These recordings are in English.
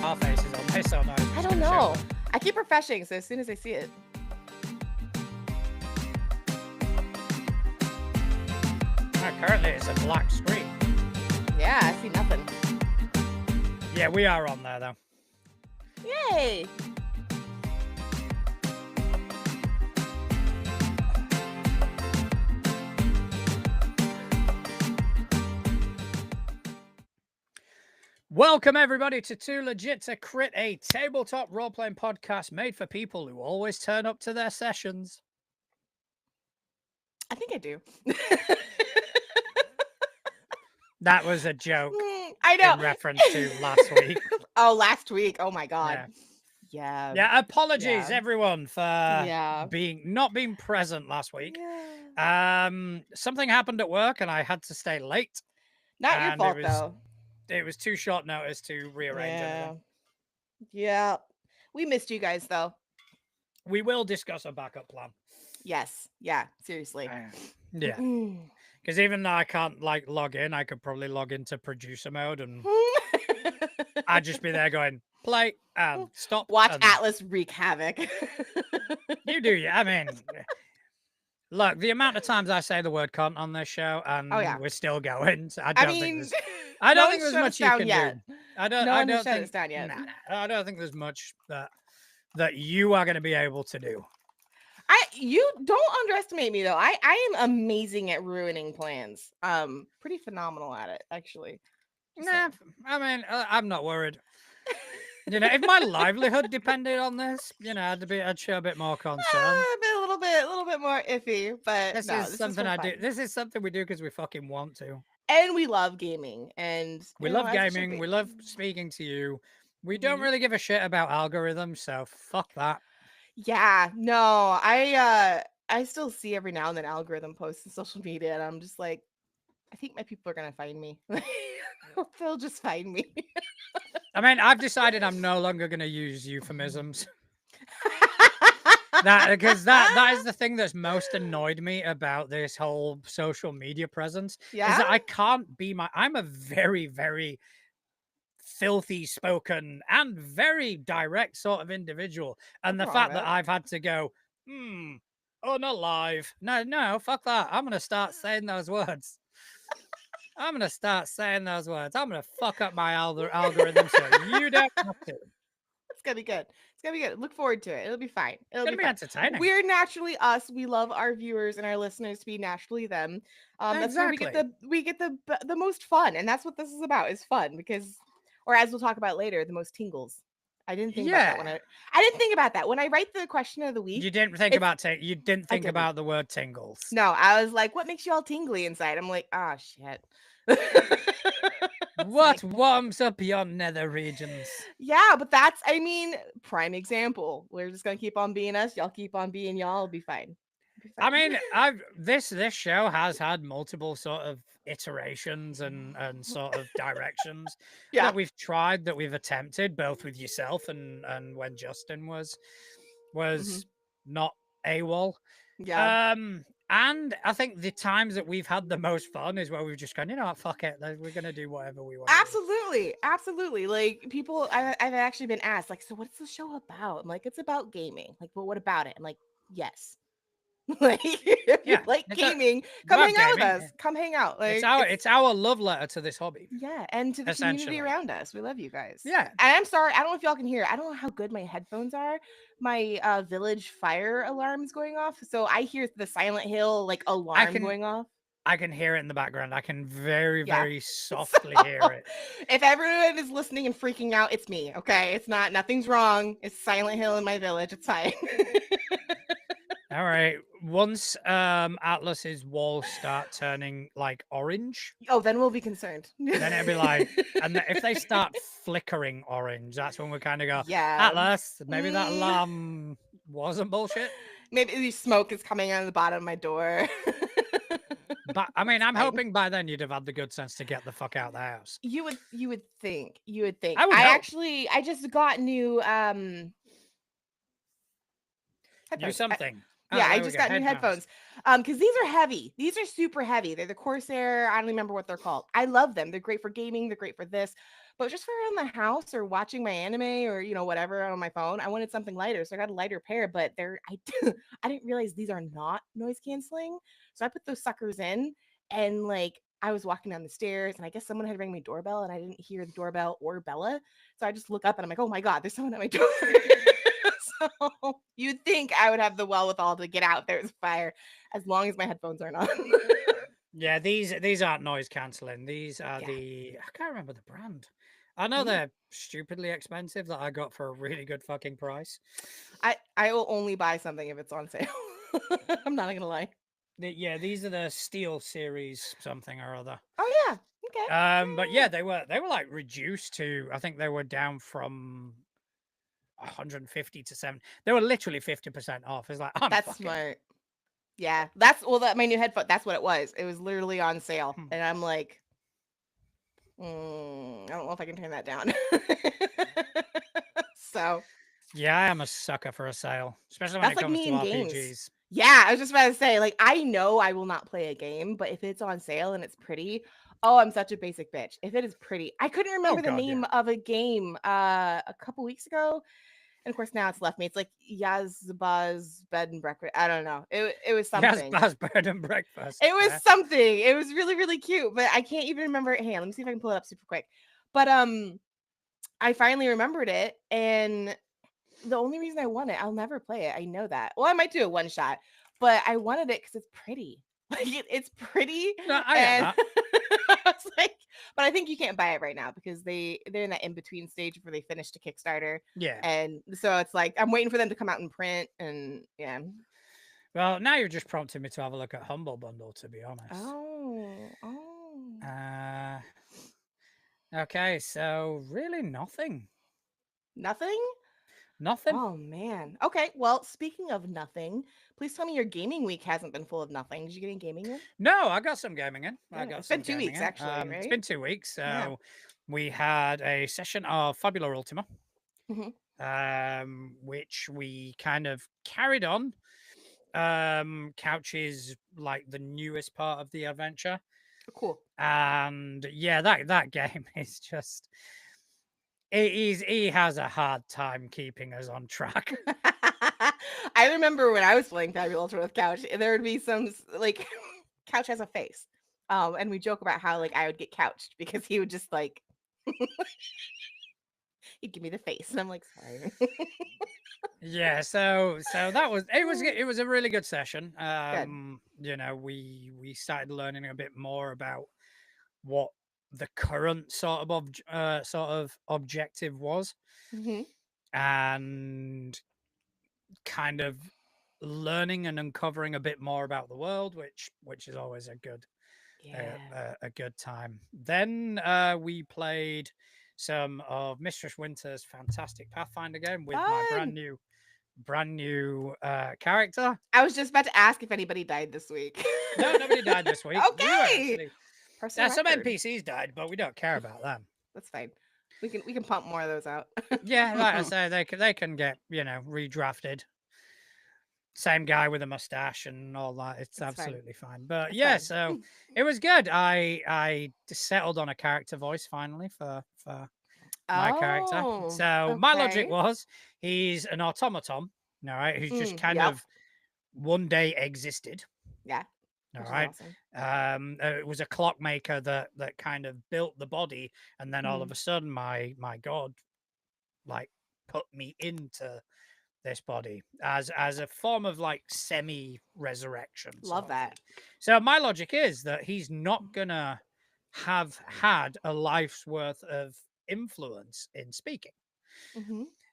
our faces on this or not? I don't know. I keep refreshing, so as soon as I see it. Currently, it's a black screen. Yeah, I see nothing. Yeah, we are on there, though. Yay! Welcome, everybody, to Too Legit to Crit, a tabletop role-playing podcast made for people who always turn up to their sessions. I think I do. That was a joke. I know. In reference to last week. Oh, last week. Oh my God. Yeah. Yeah. Apologies, everyone, for not being present last week. Yeah. Something happened at work, and I had to stay late. Not your fault, though. It was too short notice to rearrange everything. Yeah. We missed you guys, though. We will discuss a backup plan. Yes. Yeah. Seriously. Yeah. Because even though I can't log in, I could probably log into producer mode and I'd just be there going, play and stop. Watch Atlas wreak havoc. You do, yeah. I mean, look, the amount of times I say the word cunt on this show and we're still going. So I don't think there's much you can do. I don't think there's much that you are going to be able to do. You don't underestimate me, though. I am amazing at ruining plans. Pretty phenomenal at it, actually. Nah, I mean, I'm not worried. You know, if my livelihood depended on this, you know, I'd show a bit more concern. A little bit more iffy, but this is something I do. This is something we do because we fucking want to, and we love gaming, and we love gaming. We love speaking to you. We don't really give a shit about algorithms, so fuck that. Yeah, no, I still see every now and then algorithm posts on social media, and I'm just like, I think my people are gonna find me. They'll just find me. I mean, I've decided I'm no longer gonna use euphemisms. Because that is the thing that's most annoyed me about this whole social media presence. Yeah, is that I can't be I'm a very, very filthy spoken and very direct sort of individual, and the fact that I've had to go unalive, no, fuck that, I'm gonna start saying those words. I'm gonna fuck up my algorithm so you don't have to. It's gonna be good. Look forward to it. It'll be fine. It'll be entertaining. We're naturally us. We love our viewers and our listeners to be naturally them. That's where we get the most fun, and that's what this is about, is fun. Because, or as we'll talk about later, the most tingles. I didn't think about that I didn't think about that when I write the question of the week. You didn't think about the word tingles. No, I was like, what makes you all tingly inside? I'm like, ah, shit. What warms up your nether regions? Yeah, but that's, I mean, prime example. We're just gonna keep on being us. Y'all keep on being y'all. It'll be fine. I mean, this show has had multiple sort of iterations and sort of directions that we've tried, that we've attempted, both with yourself and when Justin was not AWOL. Yeah. And I think the times that we've had the most fun is where we've just gone, you know what, fuck it, we're gonna do whatever we want. Absolutely. Like, people, I've actually been asked, like, so what's the show about? I'm like, it's about gaming. Like, well, what about it? I'm like, yes. Like, if you like gaming, come hang out with us. Come hang out. Like, it's our love letter to this hobby. Yeah, and to the community around us. We love you guys. Yeah. And I'm sorry, I don't know if y'all can hear. I don't know how good my headphones are. My village fire alarm is going off, so I hear the Silent Hill alarm going off. I can hear it in the background. I can very softly hear it. If everyone is listening and freaking out, it's me. Okay, it's nothing's wrong. It's Silent Hill in my village. It's fine. All right. Once Atlas's walls start turning orange, then we'll be concerned. Then it'll be like, and if they start flickering orange, that's when we kind of go, yeah, Atlas, maybe that alarm wasn't bullshit. Maybe the smoke is coming out of the bottom of my door. But I mean, I'm hoping by then you'd have had the good sense to get the fuck out of the house. You would think. I just got new do something. I just got new headphones. Because these are heavy. These are super heavy. They're the Corsair. I don't remember what they're called. I love them. They're great for gaming. They're great for this. But just for around the house or watching my anime or whatever on my phone, I wanted something lighter, so I got a lighter pair. But I didn't realize these are not noise canceling, so I put those suckers in, and like I was walking down the stairs, and I guess someone had rang my doorbell, and I didn't hear the doorbell or Bella, so I just look up and I'm like, oh my god, there's someone at my door. So you'd think I would have the wherewithal to get out there's fire as long as my headphones aren't on. Yeah, these aren't noise cancelling. These are I can't remember the brand. I know they're stupidly expensive that I got for a really good fucking price. I will only buy something if it's on sale. I'm not gonna lie. These are the Steel Series something or other. Oh yeah, okay. But yeah, they were like reduced to, I think they were down from 150 to 7. They were literally 50% off. It's like, that's smart. Yeah, that's my new headphone. That's what it was. It was literally on sale, and I'm like, I don't know if I can turn that down. So yeah, I am a sucker for a sale, especially when it comes to RPGs. Games. Yeah, I was just about to say, like, I know I will not play a game, but if it's on sale and it's pretty, oh, I'm such a basic bitch. If it is pretty, I couldn't remember the name of a game a couple weeks ago. And of course, now it's left me. It's like Yazbaz Bed and Breakfast. I don't know. It was something. Yazbaz Bed and Breakfast. It was something. It was really, really cute, but I can't even remember it. Hey, let me see if I can pull it up super quick. But I finally remembered it, and the only reason I want it, I'll never play it. I know that. Well, I might do a one shot, but I wanted it because it's pretty. Like it's pretty. No, I get that. It's like, but I think you can't buy it right now because they're in that in between stage before they finish the Kickstarter. Yeah. And so it's like I'm waiting for them to come out in print, and yeah. Well, now you're just prompting me to have a look at Humble Bundle, to be honest. Oh. Okay, so really nothing. Nothing? Nothing. Oh man. Okay. Well, speaking of nothing, please tell me your gaming week hasn't been full of nothing. Did you get any gaming in? No, I got some gaming in. It's been 2 weeks actually, right? It's been 2 weeks. So we had a session of Fabula Ultima, which we kind of carried on. Couch is like the newest part of the adventure. Cool. And yeah, that game is just. He has a hard time keeping us on track. I remember when I was playing Fabula Ultra with Couch, there would be some like Couch has a face. And we joke about how like I would get couched because he would just like he'd give me the face, and I'm like, sorry. Yeah, so that was it was a really good session. You know, we started learning a bit more about what the current sort of objective was, and kind of learning and uncovering a bit more about the world, which is always a good a good time. Then we played some of Mistress Winter's fantastic Pathfinder game with my brand new character. I was just about to ask if anybody died this week. No, nobody died this week. Okay. Some NPCs died, but we don't care about them. That's fine. We can pump more of those out. Yeah, like I say, they can get redrafted. Same guy with a mustache and all that. It's absolutely fine. But yeah, so it was good. I settled on a character voice finally for my character. So my logic was he's an automaton, all right, who's just kind of one day existed. Yeah. All right. Awesome. It was a clockmaker that kind of built the body, and then all of a sudden my god like put me into this body as a form of like semi-resurrection. Love that. So my logic is that he's not gonna have had a life's worth of influence in speaking.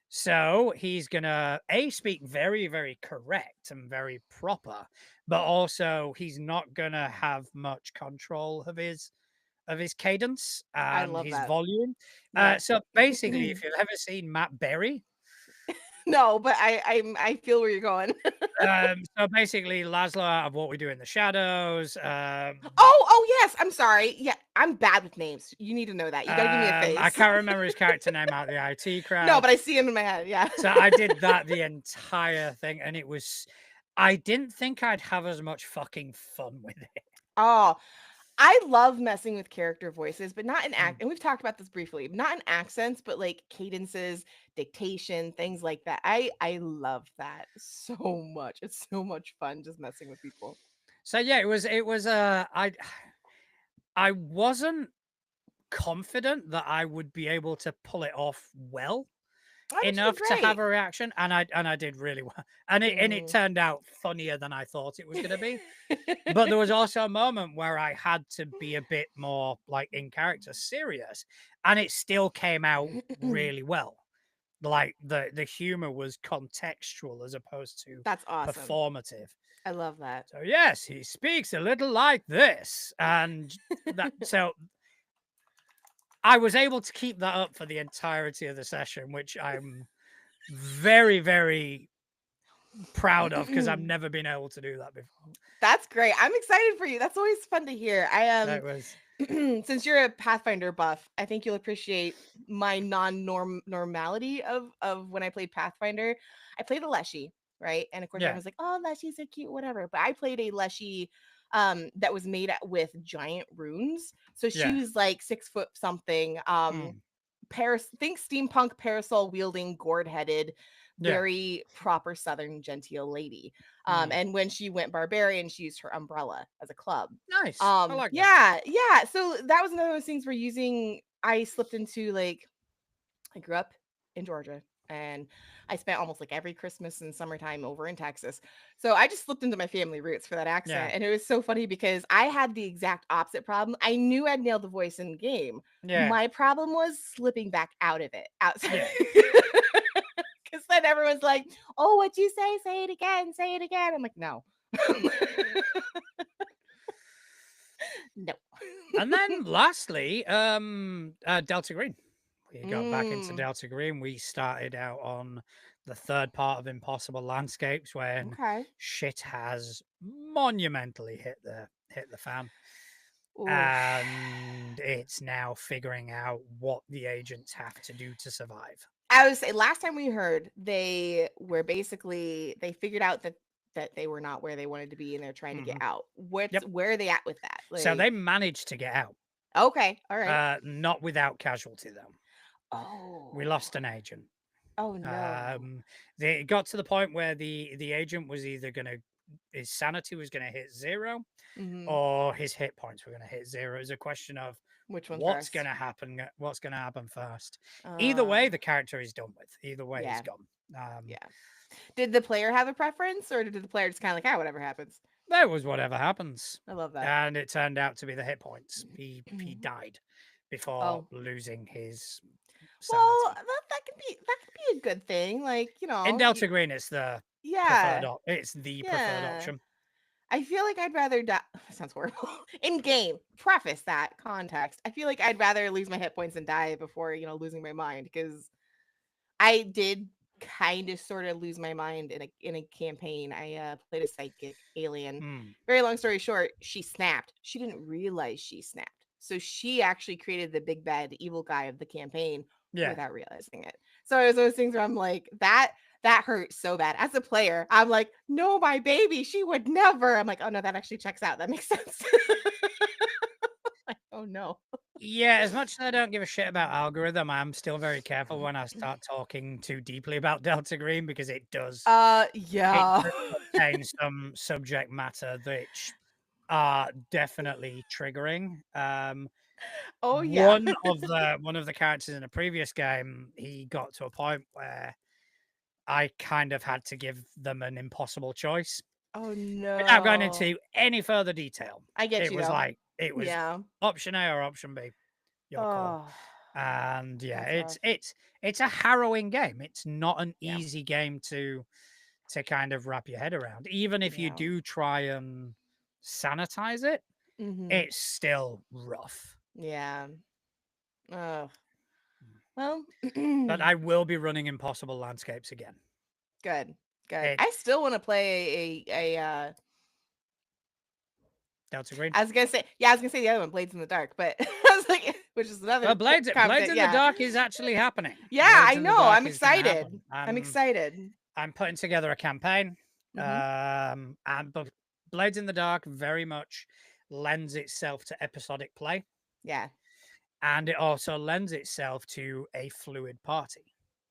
So he's gonna speak very, very correct and very proper, but also he's not gonna have much control of his cadence and his volume. So basically, if you've ever seen Matt Berry. No, but I feel where you're going. So basically, Laszlo out of What We Do in the Shadows. Oh yes, I'm sorry. Yeah, I'm bad with names. You need to know that. You gotta give me a face. I can't remember his character name out of the IT crowd. No, but I see him in my head. Yeah. So I did that the entire thing, and I didn't think I'd have as much fucking fun with it. Oh, I love messing with character voices, but not in and we've talked about this briefly, not in accents, but like cadences, dictation, things like that. I love that so much. It's so much fun just messing with people. So yeah, it was I wasn't confident that I would be able to pull it off well enough to have a reaction, and I did really well, and it turned out funnier than I thought it was going to be. But there was also a moment where I had to be a bit more like in character serious, and it still came out really well. Like the humor was contextual as opposed to that's awesome, performative. I love that. So yes, he speaks a little like this, and that so I was able to keep that up for the entirety of the session, which I'm very, very proud of because I've never been able to do that before. That's great. I'm excited for you. That's always fun to hear. That was since you're a Pathfinder buff, I think you'll appreciate my normality of when I played Pathfinder. I played a Leshy, right? And of course, everyone's like, "Oh, Leshy's so cute, whatever." But I played a Leshy that was made with giant runes. So she was like 6 foot something. Think steampunk parasol wielding, gourd headed, very proper Southern genteel lady. And when she went barbarian, she used her umbrella as a club. Nice. I like that. Yeah. So that was another of those things where I slipped into like, I grew up in Georgia and I spent almost like every Christmas and summertime over in Texas. So I just slipped into my family roots for that accent. And it was so funny because I had the exact opposite problem. I knew I'd nailed the voice in the game. My problem was slipping back out of it outside. Because then everyone's like, "Oh, what'd you say? Say it again. Say it again." I'm like, "No." No. And then lastly, Delta Green. We got back into Delta Green. We started out on the third part of Impossible Landscapes when shit has monumentally hit the fan. Oof. And it's now figuring out what the agents have to do to survive. I would say last time we heard, they figured out that they were not where they wanted to be and they're trying to get out. Where are they at with that? Like, so they managed to get out. Okay, all right. Not without casualty though. Oh, we lost an agent. Oh no. They got to the point where the agent was either his sanity was gonna hit 0, or his hit points were gonna hit 0. It's a question of what's gonna happen. What's gonna happen first? Either way, the character is done with. Either way, he's gone. Did the player have a preference, or did the player just kind of like, whatever happens? There was whatever happens. I love that. And it turned out to be the hit points. He died before losing his sanity. Well, that could be a good thing. Like, in Delta Green, it's the preferred option. I feel like I'd rather die. That sounds horrible. In game, preface that context. I feel like I'd rather lose my hit points and die before losing my mind, because I did kind of sort of lose my mind in a campaign. I played a psychic alien. Very long story short, she snapped. She didn't realize she snapped. So she actually created the big bad evil guy of the campaign without realizing it. So it was those things where I'm like, that hurt so bad. As a player, I'm like, no, my baby, she would never. I'm like, oh no, that actually checks out. That makes sense. Like, oh no. Yeah, as much as I don't give a shit about algorithm, I'm still very careful when I start talking too deeply about Delta Green, because it does. It contains some subject matter which are definitely triggering. One of the characters in a previous game, he got to a point where I kind of had to give them an impossible choice. Oh no! Without going into any further detail, I get it you. It was option A or option B. Your call. And it's a harrowing game. It's not an easy game to kind of wrap your head around. Even if you do try and sanitize it, it's still rough. Yeah. Well, but I will be running Impossible Landscapes again. Good. I still want to play a Delta Green. I was gonna say the other one, Blades in the Dark, but I was like, which is another. Well, Blades in the Dark is actually happening. Yeah, I know. I'm excited. I'm excited. I'm putting together a campaign, and Blades in the Dark very much lends itself to episodic play. Yeah. And it also lends itself to a fluid party.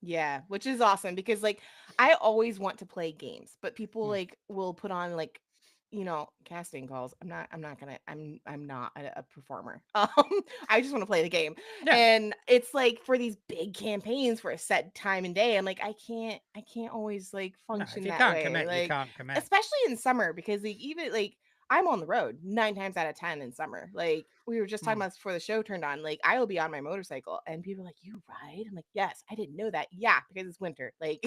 Yeah, which is awesome because like I always want to play games, but people like will put on like casting calls. I'm not a performer. I just want to play the game. Yeah. And it's like for these big campaigns for a set time and day, I'm like I can't always like function that way. Commit, like you can't commit. especially in summer because like even like I'm on the road 9 times out of 10 in summer. Like we were just talking about before the show turned on. Like I will be on my motorcycle and people are like, "You ride?" I'm like, "Yes, I didn't know that." Yeah, because it's winter. Like,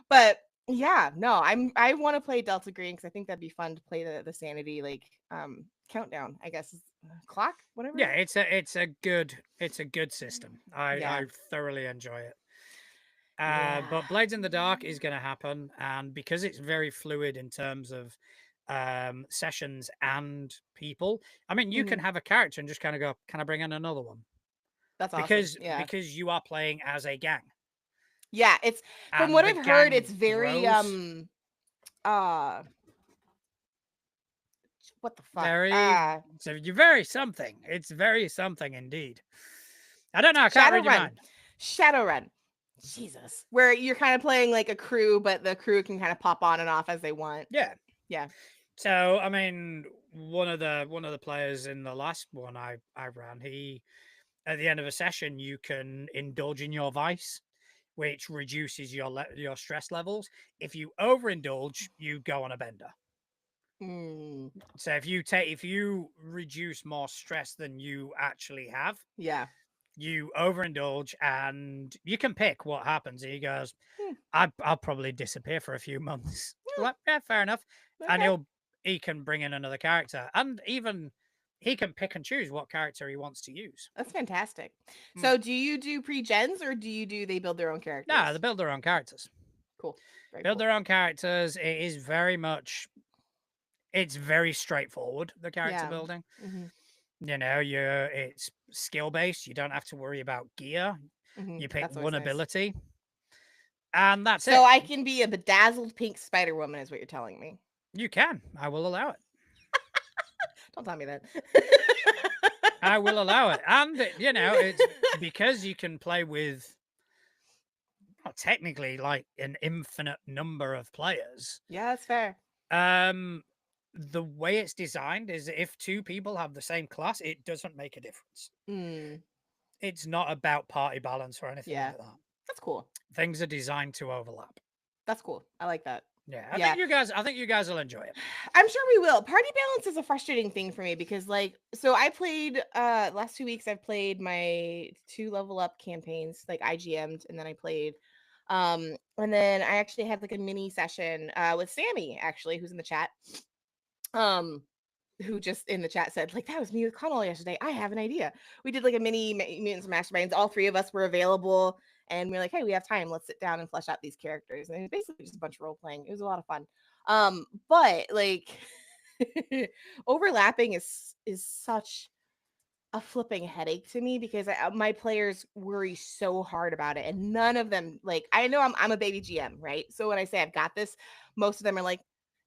but yeah, no, I want to play Delta Green because I think that'd be fun to play the sanity like countdown. I guess clock, whatever. Yeah, it's a good system. I thoroughly enjoy it. But Blades in the Dark is going to happen, and because it's very fluid in terms of sessions and people. I mean, you can have a character and just kind of go, "Can I bring in another one?" That's awesome. Because you are playing as a gang. Yeah, it's from and what I've heard, it's very grows. What the fuck? So you're very something. It's very something indeed. I don't know. I can't read your mind. Shadowrun. Jesus. Where you're kind of playing like a crew, but the crew can kind of pop on and off as they want. Yeah. Yeah. So I mean, one of the players in the last one I ran, he at the end of a session you can indulge in your vice, which reduces your stress levels. If you overindulge, you go on a bender. So if you reduce more stress than you actually have, you overindulge, and you can pick what happens. He goes, I'll probably disappear for a few months. Like, yeah, fair enough. Okay. And he can bring in another character, and even he can pick and choose what character he wants to use. That's fantastic. So do you do pre-gens or they build their own characters? No, they build their own characters. Cool. Build their own characters. It is very much, it's very straightforward, the character building. You know, it's skill based. You don't have to worry about gear. You pick one ability. And that's it. So I can be a bedazzled pink Spider Woman, is what you're telling me. You can. I will allow it. Don't tell me that. I will allow it. And, it's because you can play with, well, technically, like an infinite number of players. Yeah, that's fair. The way it's designed is if two people have the same class, it doesn't make a difference. It's not about party balance or anything like that. That's cool. Things are designed to overlap. That's cool. I like that. Yeah, I think you guys will enjoy it. I'm sure we will. Party balance is a frustrating thing for me because so I played last 2 weeks I've played my 2 level up campaigns, like IGM'd, and then I played and then I actually had like a mini session with Sammy, actually, who's in the chat. Who just in the chat said, like, that was me with Connell yesterday. I have an idea. We did like a mini Mutants Masterminds. All 3 of us were available. And we we're like, hey, we have time. Let's sit down and flesh out these characters. And it was basically just a bunch of role playing. It was a lot of fun. But like overlapping is such a flipping headache to me because my players worry so hard about it, and none of them, like, I know I'm a baby GM, right? So when I say I've got this, most of them are like,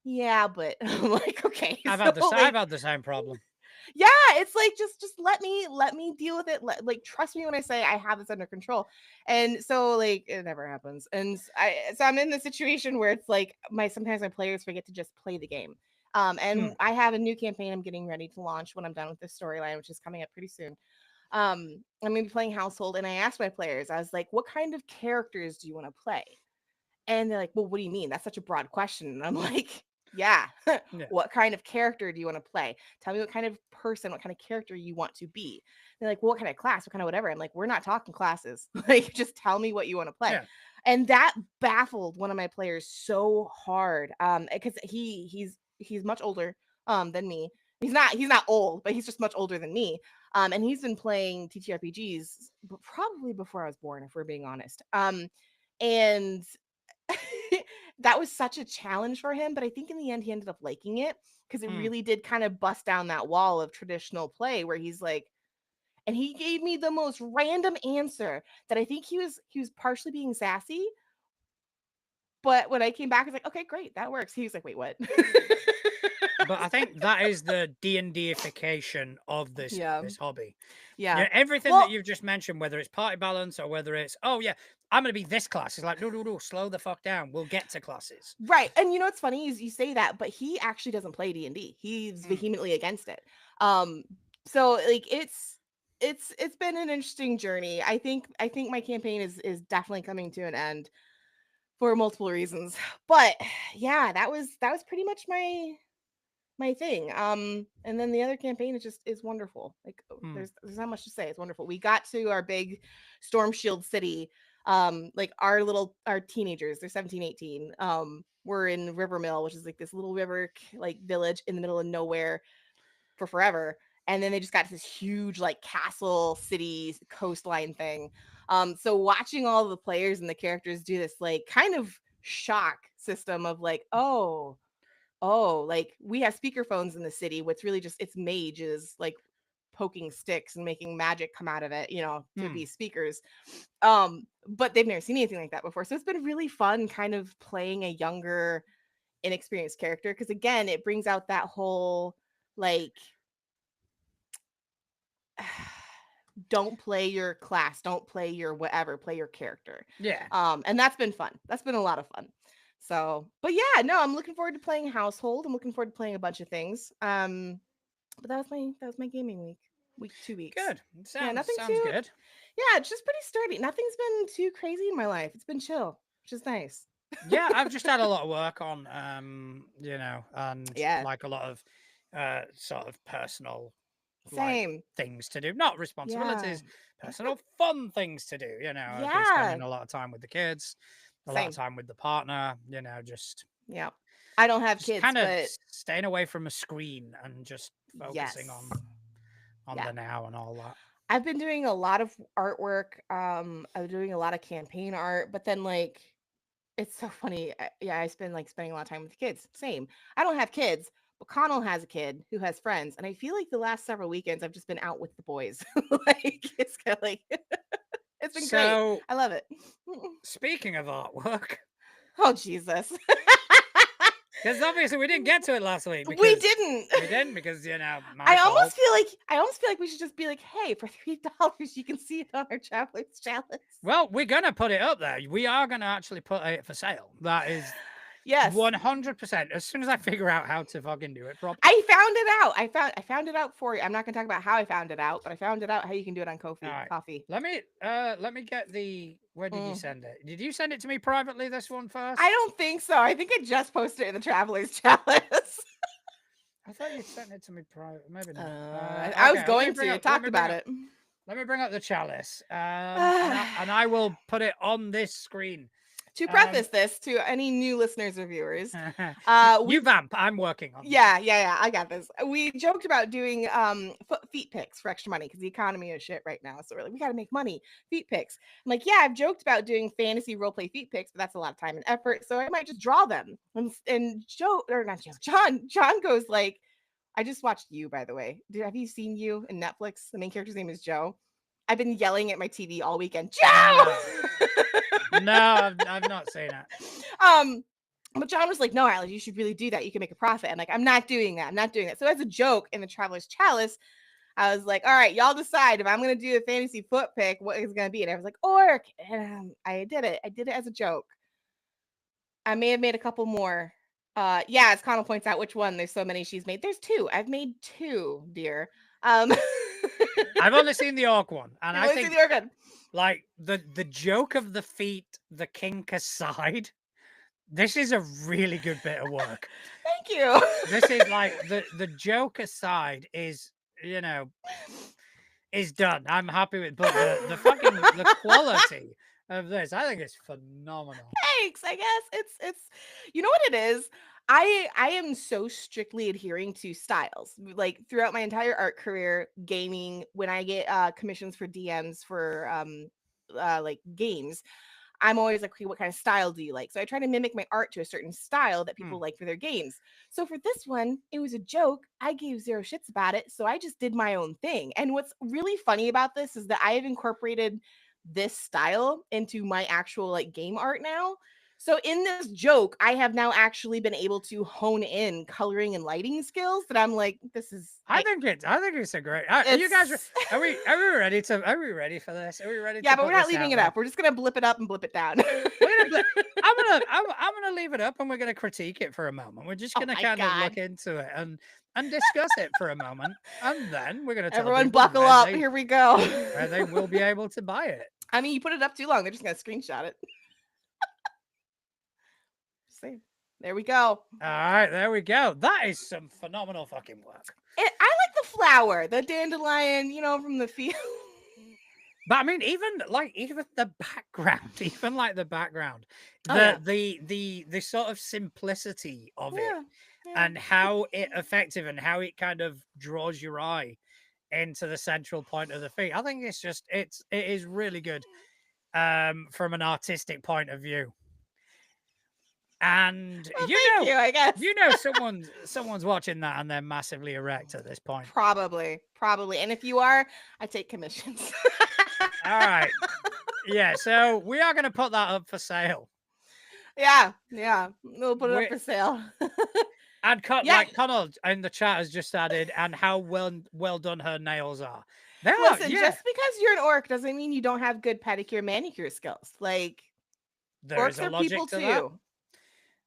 yeah, but I'm like, okay. I've had the same problem. Yeah, it's like just let me deal with it. Like trust me when I say I have this under control. And so like it never happens. And I'm in the situation where it's like sometimes my players forget to just play the game. And I have a new campaign I'm getting ready to launch when I'm done with this storyline, which is coming up pretty soon. I'm gonna be playing Household, and I asked my players, I was like, what kind of characters do you want to play? And they're like, well, what do you mean? That's such a broad question. And I'm like, yeah. What kind of character do you want to play? Tell me what kind of person, what kind of character you want to be. They're like, well, what kind of class, what kind of whatever. I'm like, we're not talking classes. Like, just tell me what you want to play. Yeah. And that baffled one of my players so hard. Because he's much older than me. He's not old, but he's just much older than me. And he's been playing TTRPGs probably before I was born, if we're being honest. And that was such a challenge for him, but I think in the end he ended up liking it because it really did kind of bust down that wall of traditional play where he's like, and he gave me the most random answer that I think he was partially being sassy, But when I came back, I was like, okay, great, that works. He was like, wait, what? But I think that is the D&Dification of this hobby. Yeah. Everything that you've just mentioned, whether it's party balance or whether it's, oh yeah, I'm going to be this class. It's like, no, slow the fuck down. We'll get to classes. Right. And you know what's funny is you say that, but he actually doesn't play D&D. He's vehemently against it. So like it's been an interesting journey. I think my campaign is definitely coming to an end for multiple reasons. But yeah, that was pretty much my thing. And then the other campaign is wonderful. Like there's not much to say. It's wonderful. We got to our big Storm Shield city. Like our teenagers, they're 17, 18. We're in Rivermill, which is like this little river like village in the middle of nowhere for forever. And then they just got to this huge like castle city coastline thing. So watching all the players and the characters do this like kind of shock system of like, oh, like we have speakerphones in the city. What's really just it's mages like poking sticks and making magic come out of it, to be speakers. But they've never seen anything like that before. So it's been really fun kind of playing a younger, inexperienced character. Because again, it brings out that whole like don't play your class, don't play your whatever, play your character. Yeah. And that's been fun. That's been a lot of fun. So, but yeah, no, I'm looking forward to playing Household. I'm looking forward to playing a bunch of things. But that was my gaming week 2 weeks. Good. Sounds good. Yeah, it's just pretty sturdy. Nothing's been too crazy in my life. It's been chill, which is nice. Yeah, I've just had a lot of work on, and like a lot of sort of personal like, things to do, not responsibilities, personal fun things to do. I've been spending a lot of time with the kids, a lot of time with the partner. Just I don't have kids, kind of but staying away from a screen and just focusing on the now and all that. I've been doing a lot of artwork. I'm doing a lot of campaign art, but then like it's so funny. I spend like spending a lot of time with the kids. Same. I don't have kids, but Connell has a kid who has friends, and I feel like the last several weekends I've just been out with the boys. Like it's kind of like it's been great. I love it. Speaking of artwork, oh Jesus. Because obviously we didn't get to it last week. We didn't because I almost feel like we should just be like, hey, for $3 you can see it on our Traveler's Chalice. Well, we're gonna put it up there. We are gonna actually put it for sale. That is 100%. As soon as I figure out how to fucking do it properly. I found it out. I found it out for you. I'm not gonna talk about how I found it out, but I found it out how you can do it on Ko-fi. Right. Coffee. Let me get the. Where did you send it? Did you send it to me privately? This one first? I don't think so. I think I just posted it in the Traveler's Chalice. I thought you sent it to me private. Maybe not. I was going to. Talk about it. Let me bring up the chalice, and I will put it on this screen. To preface this to any new listeners or viewers, you vamp. I'm working on. Yeah. I got this. We joked about doing feet pics for extra money because the economy is shit right now. So we're like, we got to make money. Feet pics. I'm like, yeah, I've joked about doing fantasy roleplay feet pics, but that's a lot of time and effort. So I might just draw them. And John goes like, I just watched You, by the way. Have you seen You in Netflix? The main character's name is Joe. I've been yelling at my TV all weekend. Joe. No, I've not seen it. But John was like, no, Alex, you should really do that. You can make a profit. I'm like, I'm not doing that. So as a joke in the Traveler's Chalice, I was like, all right, y'all decide if I'm going to do a fantasy foot pick, what is going to be? And I was like, orc. And I did it. I did it as a joke. I may have made a couple more. As Connell points out, which one? There's so many she's made. There's 2. I've made 2, dear. I've only seen the orc one. And I think the orc one. Like the joke of the feet, the kink aside, this is a really good bit of work. Thank you. This is like the joke aside is is done. I'm happy with, but the fucking the quality of this, I think it's phenomenal. Thanks. I guess it's you know what it is. I am so strictly adhering to styles. Like throughout my entire art career, gaming, when I get commissions for DMs for like games, I'm always like, okay, what kind of style do you like? So I try to mimic my art to a certain style that people like for their games. So for this one, it was a joke. I gave 0 shits about it. So I just did my own thing. And what's really funny about this is that I have incorporated this style into my actual like game art now. So in this joke, I have now actually been able to hone in coloring and lighting skills that I'm like, this is. I think it's a great. You guys, are we ready to? Are we ready for this? Are we ready? Yeah, but we're not leaving it up. We're just gonna blip it up and blip it down. I'm gonna leave it up, and we're gonna critique it for a moment. We're just gonna kind of look into it and discuss it for a moment, and then we're gonna tell everyone buckle up. Here we go. Where they will be able to buy it. I mean, you put it up too long, they're just gonna screenshot it. See, there we go. All right, there we go. That is some phenomenal fucking work. I like the flower, the dandelion, from the field. But I mean, even the background, the sort of simplicity of it, and how it effective and how it kind of draws your eye into the central point of the feet. I think it is really good from an artistic point of view. And I guess someone's watching that and they're massively erect at this point. Probably. And if you are, I take commissions. All right. Yeah, so we are going to put that up for sale. Yeah. We'll put it up for sale. And Connell in the chat has just added, and how well done her nails are. Listen, just because you're an orc doesn't mean you don't have good pedicure, manicure skills. Like, orcs are people too. That.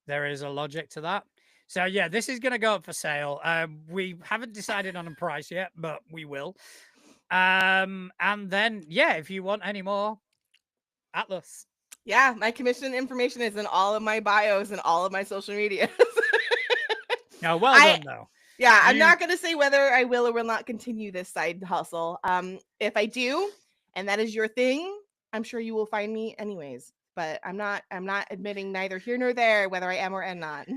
There is a logic to that. So yeah, this is going to go up for sale. We haven't decided on a price yet, but we will. And then if you want any more, Atlas. Yeah, my commission information is in all of my bios and all of my social media. No, well done though. Yeah, I'm not going to say whether I will or will not continue this side hustle. If I do, and that is your thing, I'm sure you will find me anyways. But I'm not admitting neither here nor there whether I am or am not.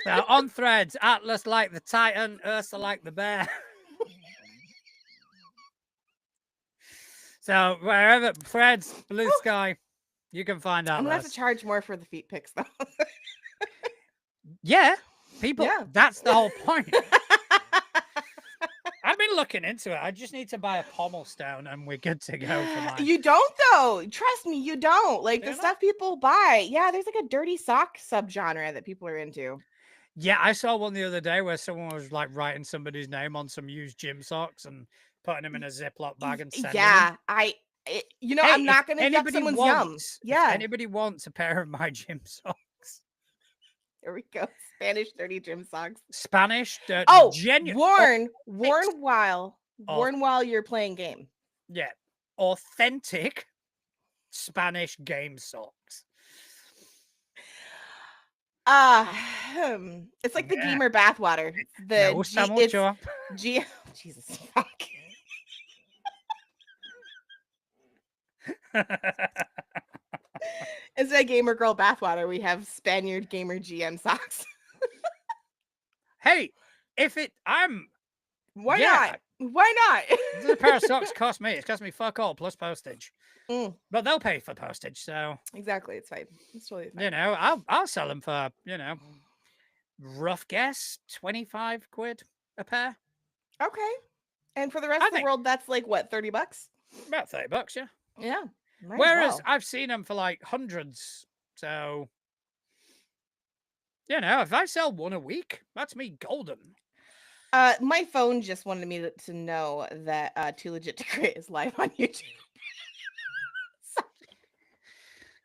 So on Threads, Atlas like the Titan, Ursa like the bear. So wherever Threads, Blue Sky, you can find out. I'm gonna have to charge more for the feet pics though. Yeah, people. Yeah. That's the whole point. I've been looking into it. I just need to buy a pommel stone and we're good to go for mine. You don't though. Trust me, you don't. Like the stuff people buy. Yeah, there's like a dirty sock subgenre that people are into. Yeah, I saw one the other day where someone was like writing somebody's name on some used gym socks and putting them in a Ziploc bag and sending them. I'm not going to yuck someone's yum. Yeah. If anybody wants a pair of my gym socks. There we go. Spanish dirty gym socks. Spanish. Worn while you're playing game. Yeah. Authentic Spanish game socks. It's like the gamer bathwater. Jesus fuck. Instead of gamer girl bathwater, we have Spaniard gamer GM socks. Hey, why not? Why not? The pair of socks cost me. It cost me fuck all plus postage. But they'll pay for postage, so exactly, it's fine. It's totally fine. I'll sell them for rough guess £25 a pair. Okay, and for the rest of the world, that's like what, $30? About $30, yeah. Yeah. Whereas I've seen them for like hundreds, so if I sell one a week, that's me golden. My phone just wanted me to know that Too Legit to Create is live on YouTube.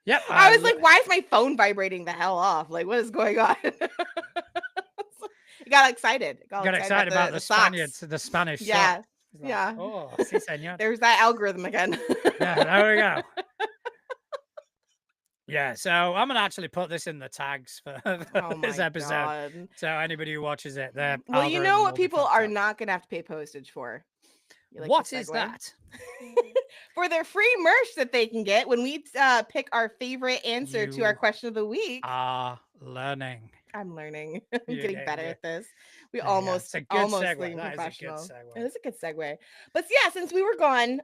Yep. I was like, why is my phone vibrating the hell off? Like, what is going on? You got excited. Got excited about the Spaniards, the Spanish. Yeah. Socks. Yeah. Oh, sí, señor. There's that algorithm again. Yeah, there we go. Yeah, so I'm gonna actually put this in the tags for this episode. God. So anybody who watches it, well, you know what people are not gonna have to pay postage for. What is that? For their free merch that they can get when we pick our favorite answer to our question of the week. Learning. I'm learning. I'm getting better at this. We almost professional. It is a good segue. But yeah, since we were gone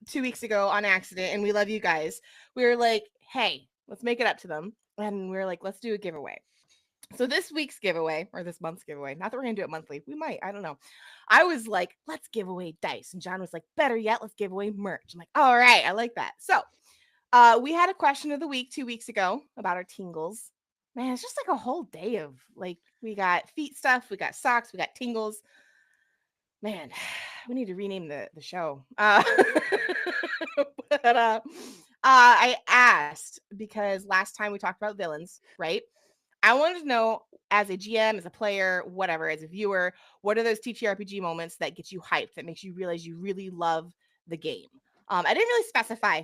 2 weeks ago on accident, and we love you guys, we were like, hey, let's make it up to them. And we were like, let's do a giveaway. So this week's giveaway, or this month's giveaway, not that we're gonna do it monthly. We might, I don't know. I was like, let's give away dice. And John was like, better yet, let's give away merch. I'm like, all right, I like that. So We had a question of the week 2 weeks ago about our tingles. Man, it's just like a whole day of like we got feet stuff, we got socks, we got tingles. Man, we need to rename the show. But I asked because last time we talked about villains, right? I wanted to know, as a GM, as a player, whatever, as a viewer, what are those TTRPG moments that get you hyped, that makes you realize you really love the game? I didn't really specify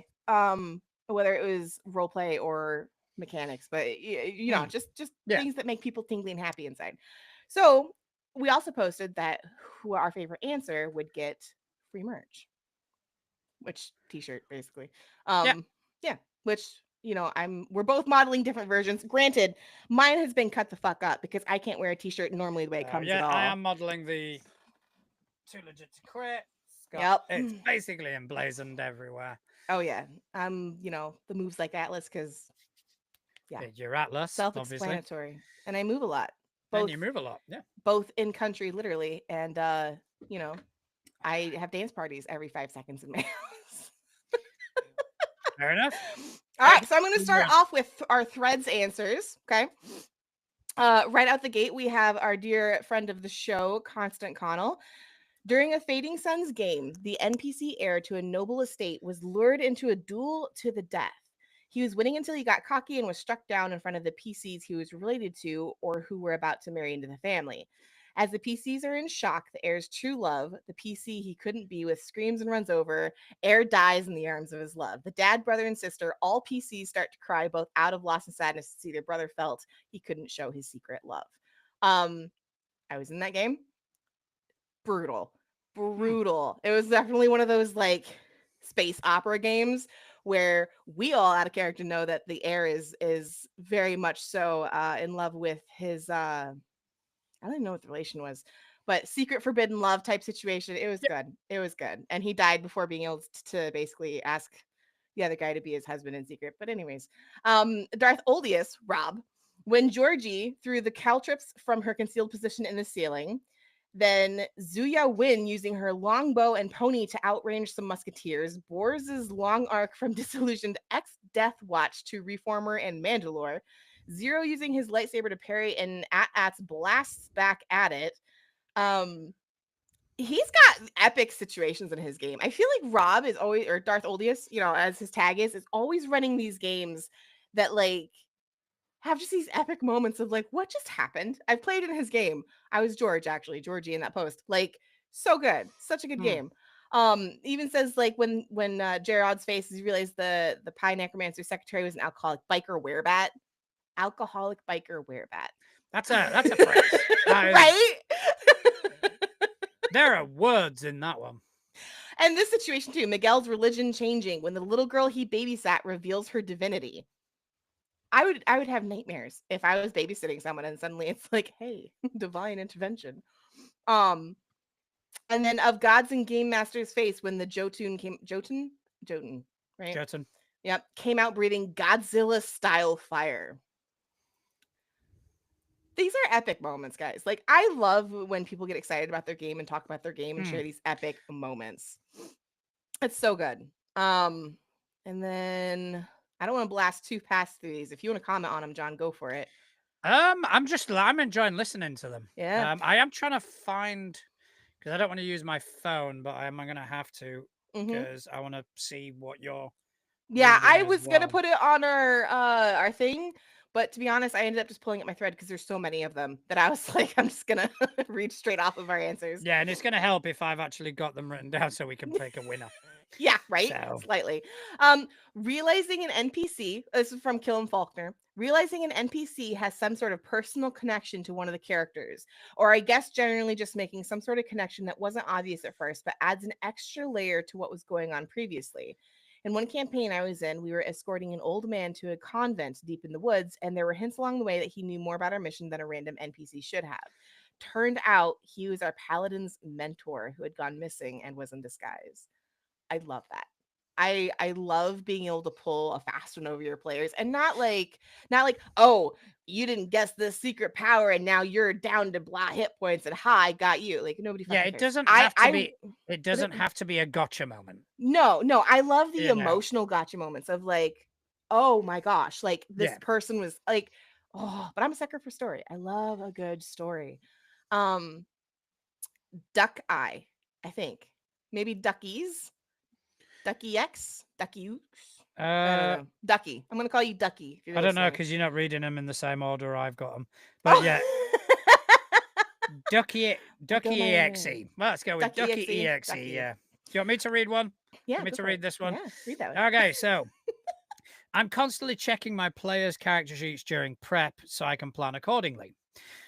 whether it was role play or mechanics, but you know, just things that make people tingly and happy inside. So we also posted that who our favorite answer would get free merch, which t-shirt basically. Yeah, which we're both modeling different versions. Granted, mine has been cut the fuck up because I can't wear a t-shirt normally the way it comes at all. I am modeling the Too Legit to Crit. It's basically emblazoned everywhere. Oh yeah. The moves like Atlas because you're Atlas, self-explanatory. Obviously. And I move a lot. And you move a lot, yeah. Both in country, literally, and I have dance parties every 5 seconds in my house. Fair enough. All right, so I'm going to start off with our threads answers. Okay. Right out the gate, we have our dear friend of the show, Constant Connell. During a Fading Suns game, the NPC heir to a noble estate was lured into a duel to the death. He was winning until he got cocky and was struck down in front of the PCs he was related to or who were about to marry into the family. As the PCs are in shock, the heir's true love, the PC he couldn't be with, screams and runs over. Heir dies in the arms of his love. The dad, brother, and sister, all PCs, start to cry both out of loss and sadness to see their brother felt he couldn't show his secret love. I was in that game. Brutal. It was definitely one of those like space opera games where we all out of character know that the heir is very much so in love with his I don't even know what the relation was, but secret forbidden love type situation. It was good. It was good. And he died before being able to basically ask the other guy to be his husband in secret. But anyways, Darth Oldius, Rob, when Georgie threw the caltrips from her concealed position in the ceiling, then Zuya Win using her longbow and pony to outrange some musketeers, Bors's long arc from disillusioned ex-Death Watch to Reformer and Mandalore, Zero using his lightsaber to parry and At's blasts back at it. He's got epic situations in his game. I feel like Rob is always, or Darth Oldius, as his tag is always running these games that like have just these epic moments of like, what just happened? I've played in his game. I was Georgie in that post. Like, so good. Such a good game. Even says like when Jarod's face is realized the Pie Necromancer secretary was an alcoholic biker werebat. Alcoholic biker werebat. That's a phrase. Right? There are words in that one. And this situation too, Miguel's religion changing when the little girl he babysat reveals her divinity. I would have nightmares if I was babysitting someone and suddenly it's like, hey, divine intervention. And then of Gods and Game Master's face when the Jotun, right? Jotun. Yep, came out breathing Godzilla style fire. These are epic moments, guys. Like, I love when people get excited about their game and talk about their game and share these epic moments. It's so good. And then I don't want to blast too past through these. If you want to comment on them, John, go for it. I'm enjoying listening to them. Yeah. I am trying to find, because I don't want to use my phone, but I'm going to have to because I want to see what you're. Yeah, I was gonna put it on our thing, but to be honest, I ended up just pulling up my thread because there's so many of them that I was like, I'm just gonna read straight off of our answers. Yeah, and it's gonna help if I've actually got them written down so we can pick a winner. Yeah, right. So. Slightly. Realizing an NPC. This is from Killen Faulkner. Realizing an NPC has some sort of personal connection to one of the characters, or I guess generally just making some sort of connection that wasn't obvious at first, but adds an extra layer to what was going on previously. In one campaign I was in, we were escorting an old man to a convent deep in the woods, and there were hints along the way that he knew more about our mission than a random NPC should have. Turned out he was our paladin's mentor who had gone missing and was in disguise. I love that. I love being able to pull a fast one over your players, and not like, oh, you didn't guess this secret power and now you're down to blah hit points and I got you. Like, nobody fucking cares. It doesn't have to be. It doesn't have to be a gotcha moment. No, I love the emotional gotcha moments of like, oh my gosh, like this person was like, oh, but I'm a sucker for story. I love a good story. Duck Eye, I think. Maybe Duckies. Ducky X? Ducky I don't know. Ducky. I'm gonna call you Ducky. I don't know because you're not reading them in the same order I've got them. But yeah. Ducky EXE. Well, let's go with Ducky EXE. Yeah. Do you want me to read one? Yeah. Want me to read this one? Yeah, read that one. Okay, so I'm constantly checking my players' character sheets during prep so I can plan accordingly.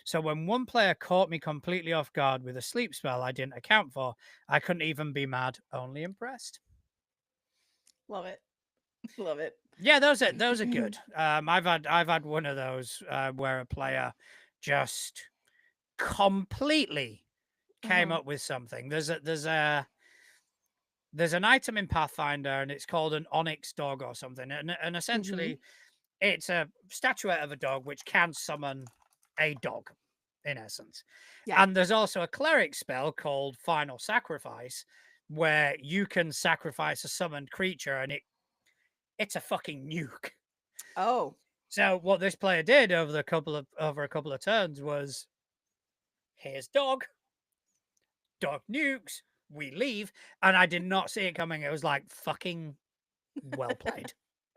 So when one player caught me completely off guard with a sleep spell I didn't account for, I couldn't even be mad, only impressed. Love it. Love it. Yeah, those are good. I've had one of those where a player just completely came up with something. There's an item in Pathfinder and it's called an onyx dog or something, and essentially it's a statuette of a dog which can summon a dog in essence. Yeah. And there's also a cleric spell called Final Sacrifice where you can sacrifice a summoned creature and it's a fucking nuke. Oh. So what this player did over a couple of turns was, here's dog nukes, we leave, and I did not see it coming. It was like, fucking well played.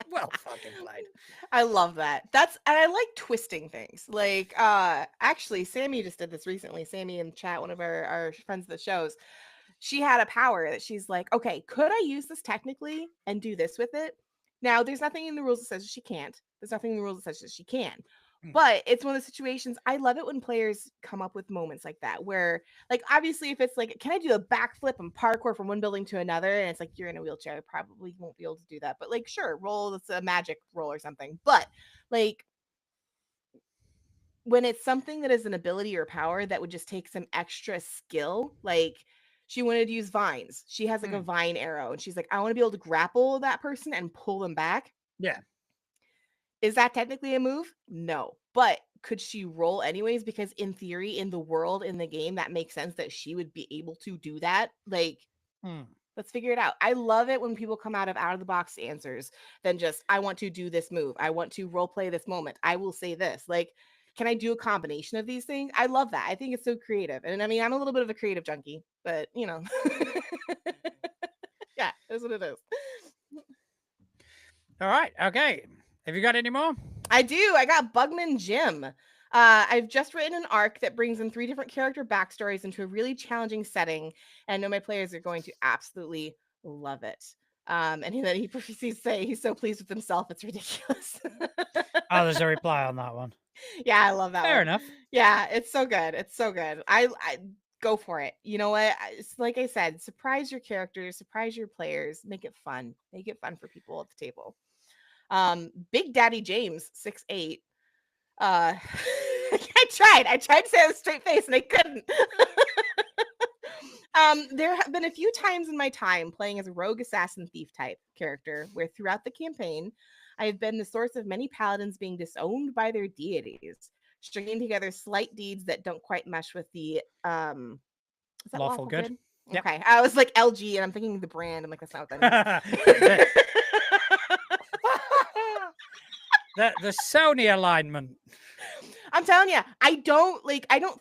Well fucking played. I love that. And I like twisting things. Like, actually, Sammy just did this recently. Sammy in chat, one of our friends of the shows, she had a power that she's like, okay, could I use this technically and do this with it? Now, there's nothing in the rules that says she can't. There's nothing in the rules that says that she can. But it's one of the situations, I love it when players come up with moments like that where, like, obviously if it's like, can I do a backflip and parkour from one building to another? And it's like, you're in a wheelchair, I probably won't be able to do that. But like, sure, roll, it's a magic roll or something. But like, when it's something that is an ability or power that would just take some extra skill, like she wanted to use vines. She has like a vine arrow and she's like, I want to be able to grapple that person and pull them back. Yeah. Is that technically a move? No. But could she roll anyways? Because in theory, in the world, in the game, that makes sense that she would be able to do that. Like, let's figure it out. I love it when people come out of the box answers than just, I want to do this move. I want to role play this moment. I will say this. Like, can I do a combination of these things? I love that. I think it's so creative. And I mean, I'm a little bit of a creative junkie, but you know, yeah, that's what it is. All right. Okay. Have you got any more? I do. I got Bugman Jim. I've just written an arc that brings in 3 different character backstories into a really challenging setting, and I know my players are going to absolutely love it. And then he proceeds to say he's so pleased with himself, it's ridiculous. Oh, there's a reply on that one. Yeah, I love that. Fair enough. Yeah, it's so good. It's so good. I go for it. You know what? It's like I said, surprise your characters, surprise your players, make it fun. Make it fun for people at the table. Big Daddy James 6'8". I tried to say it with a straight face and I couldn't. There have been a few times in my time playing as a rogue assassin thief type character where throughout the campaign I have been the source of many paladins being disowned by their deities, stringing together slight deeds that don't quite mesh with the is that lawful good? Yep. Okay, I was like LG and I'm thinking the brand. I'm like, that's not what that means. The Sony alignment. I'm telling you, I don't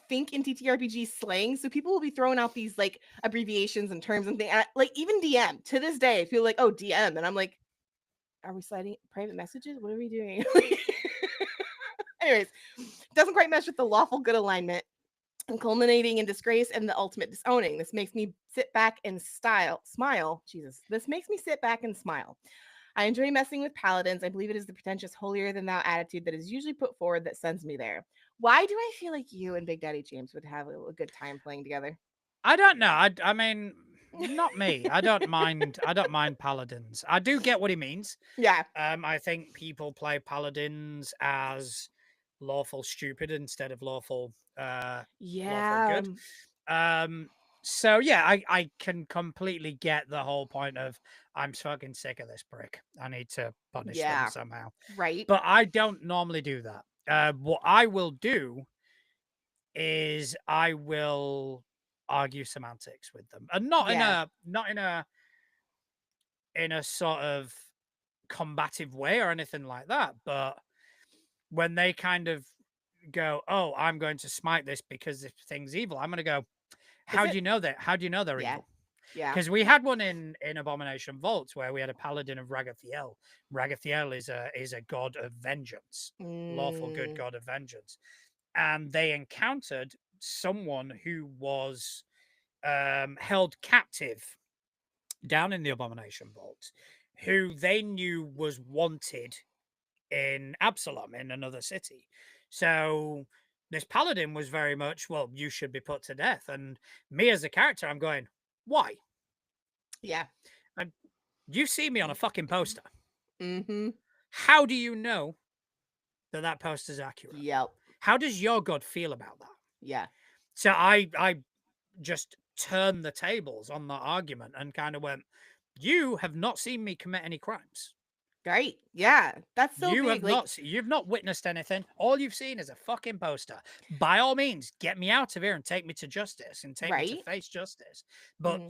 think in TTRPG slang. So people will be throwing out these like abbreviations and terms and things. Like even DM to this day, I feel like, oh, DM. And I'm like, are we sliding private messages? What are we doing? Anyways, doesn't quite mesh with the lawful good alignment and culminating in disgrace and the ultimate disowning. This makes me sit back and smile. Jesus, this makes me sit back and smile. I enjoy messing with paladins. I believe it is the pretentious holier than thou attitude that is usually put forward that sends me there. Why do I feel like you and Big Daddy James would have a good time playing together? I don't know. I mean, not me. I don't mind paladins. I do get what he means. Yeah. I think people play paladins as lawful stupid instead of lawful lawful good. So yeah, I can completely get the whole point of I'm fucking sick of this prick. I need to punish them somehow. Right. But I don't normally do that. What I will do is I will argue semantics with them, and not in a sort of combative way or anything like that. But when they kind of go, "Oh, I'm going to smite this because this thing's evil," I'm going to go, "How do you know that? How do you know they're evil?" Yeah. Because we had one in Abomination Vaults where we had a paladin of Ragathiel. Ragathiel is a god of vengeance, lawful good god of vengeance, and they encountered someone who was held captive down in the Abomination Vault, who they knew was wanted in Absalom in another city. So this paladin was very much, well, you should be put to death. And me as a character, I'm going, why? Yeah. And you see me on a fucking poster. Mm-hmm. How do you know that that poster is accurate? Yep. How does your god feel about that? Yeah. So I just turned the tables on that argument and kind of went, you have not seen me commit any crimes. Right. Yeah. That's so You big. have not you've not witnessed anything. All you've seen is a fucking poster. By all means, get me out of here and take me to justice and take me to face justice. But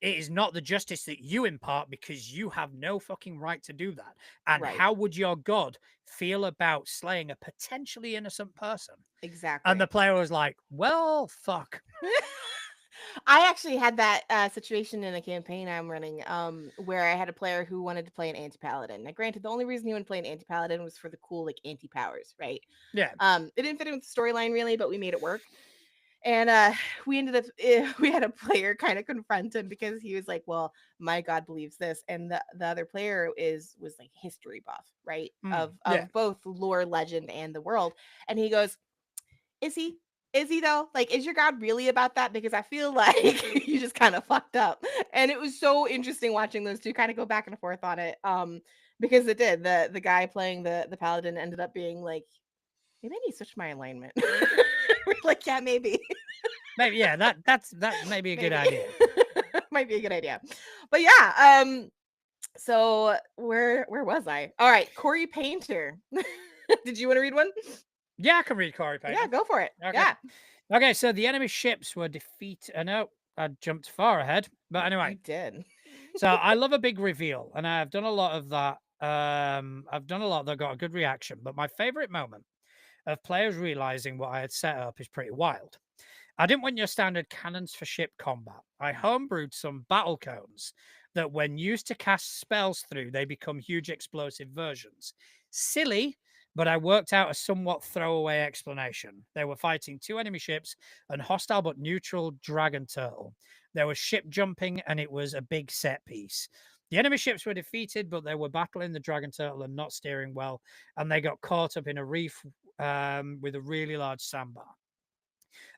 it is not the justice that you impart because you have no fucking right to do that. And how would your god feel about slaying a potentially innocent person? Exactly. And the player was like, well, fuck. I actually had that situation in a campaign I'm running, where I had a player who wanted to play an anti-paladin. Now, granted, the only reason he wanted to play an anti-paladin was for the cool, like, anti-powers, right? Yeah. It didn't fit in with the storyline really, but we made it work. And we ended up we had a player kind of confront him because he was like, well, my god believes this, and the other player was like history buff, right? Of both lore, legend, and the world. And he goes, is he though? Like, is your god really about that? Because I feel like you just kind of fucked up. And it was so interesting watching those two kind of go back and forth on it, because it did. The guy playing the paladin ended up being like, maybe I need to switch my alignment. We're like, yeah, maybe. Maybe, yeah, that may be a good idea. Might be a good idea. But yeah, so where was I? All right, Corey Painter. Did you want to read one? Yeah, I can read Corey Painter. Yeah, go for it. Okay. Yeah. Okay, so the enemy ships were defeated. No, I jumped far ahead. But anyway. You did. So I love a big reveal, and I've done a lot of that. I've done a lot that got a good reaction, but my favorite moment of players realizing what I had set up is pretty wild. I didn't want your standard cannons for ship combat. I homebrewed some battle cones that, when used to cast spells through, they become huge explosive versions. Silly, but I worked out a somewhat throwaway explanation. They were fighting two enemy ships and hostile but neutral dragon turtle. There was ship jumping, and it was a big set piece. The enemy ships were defeated, but they were battling the dragon turtle and not steering well, and they got caught up in a reef with a really large sandbar.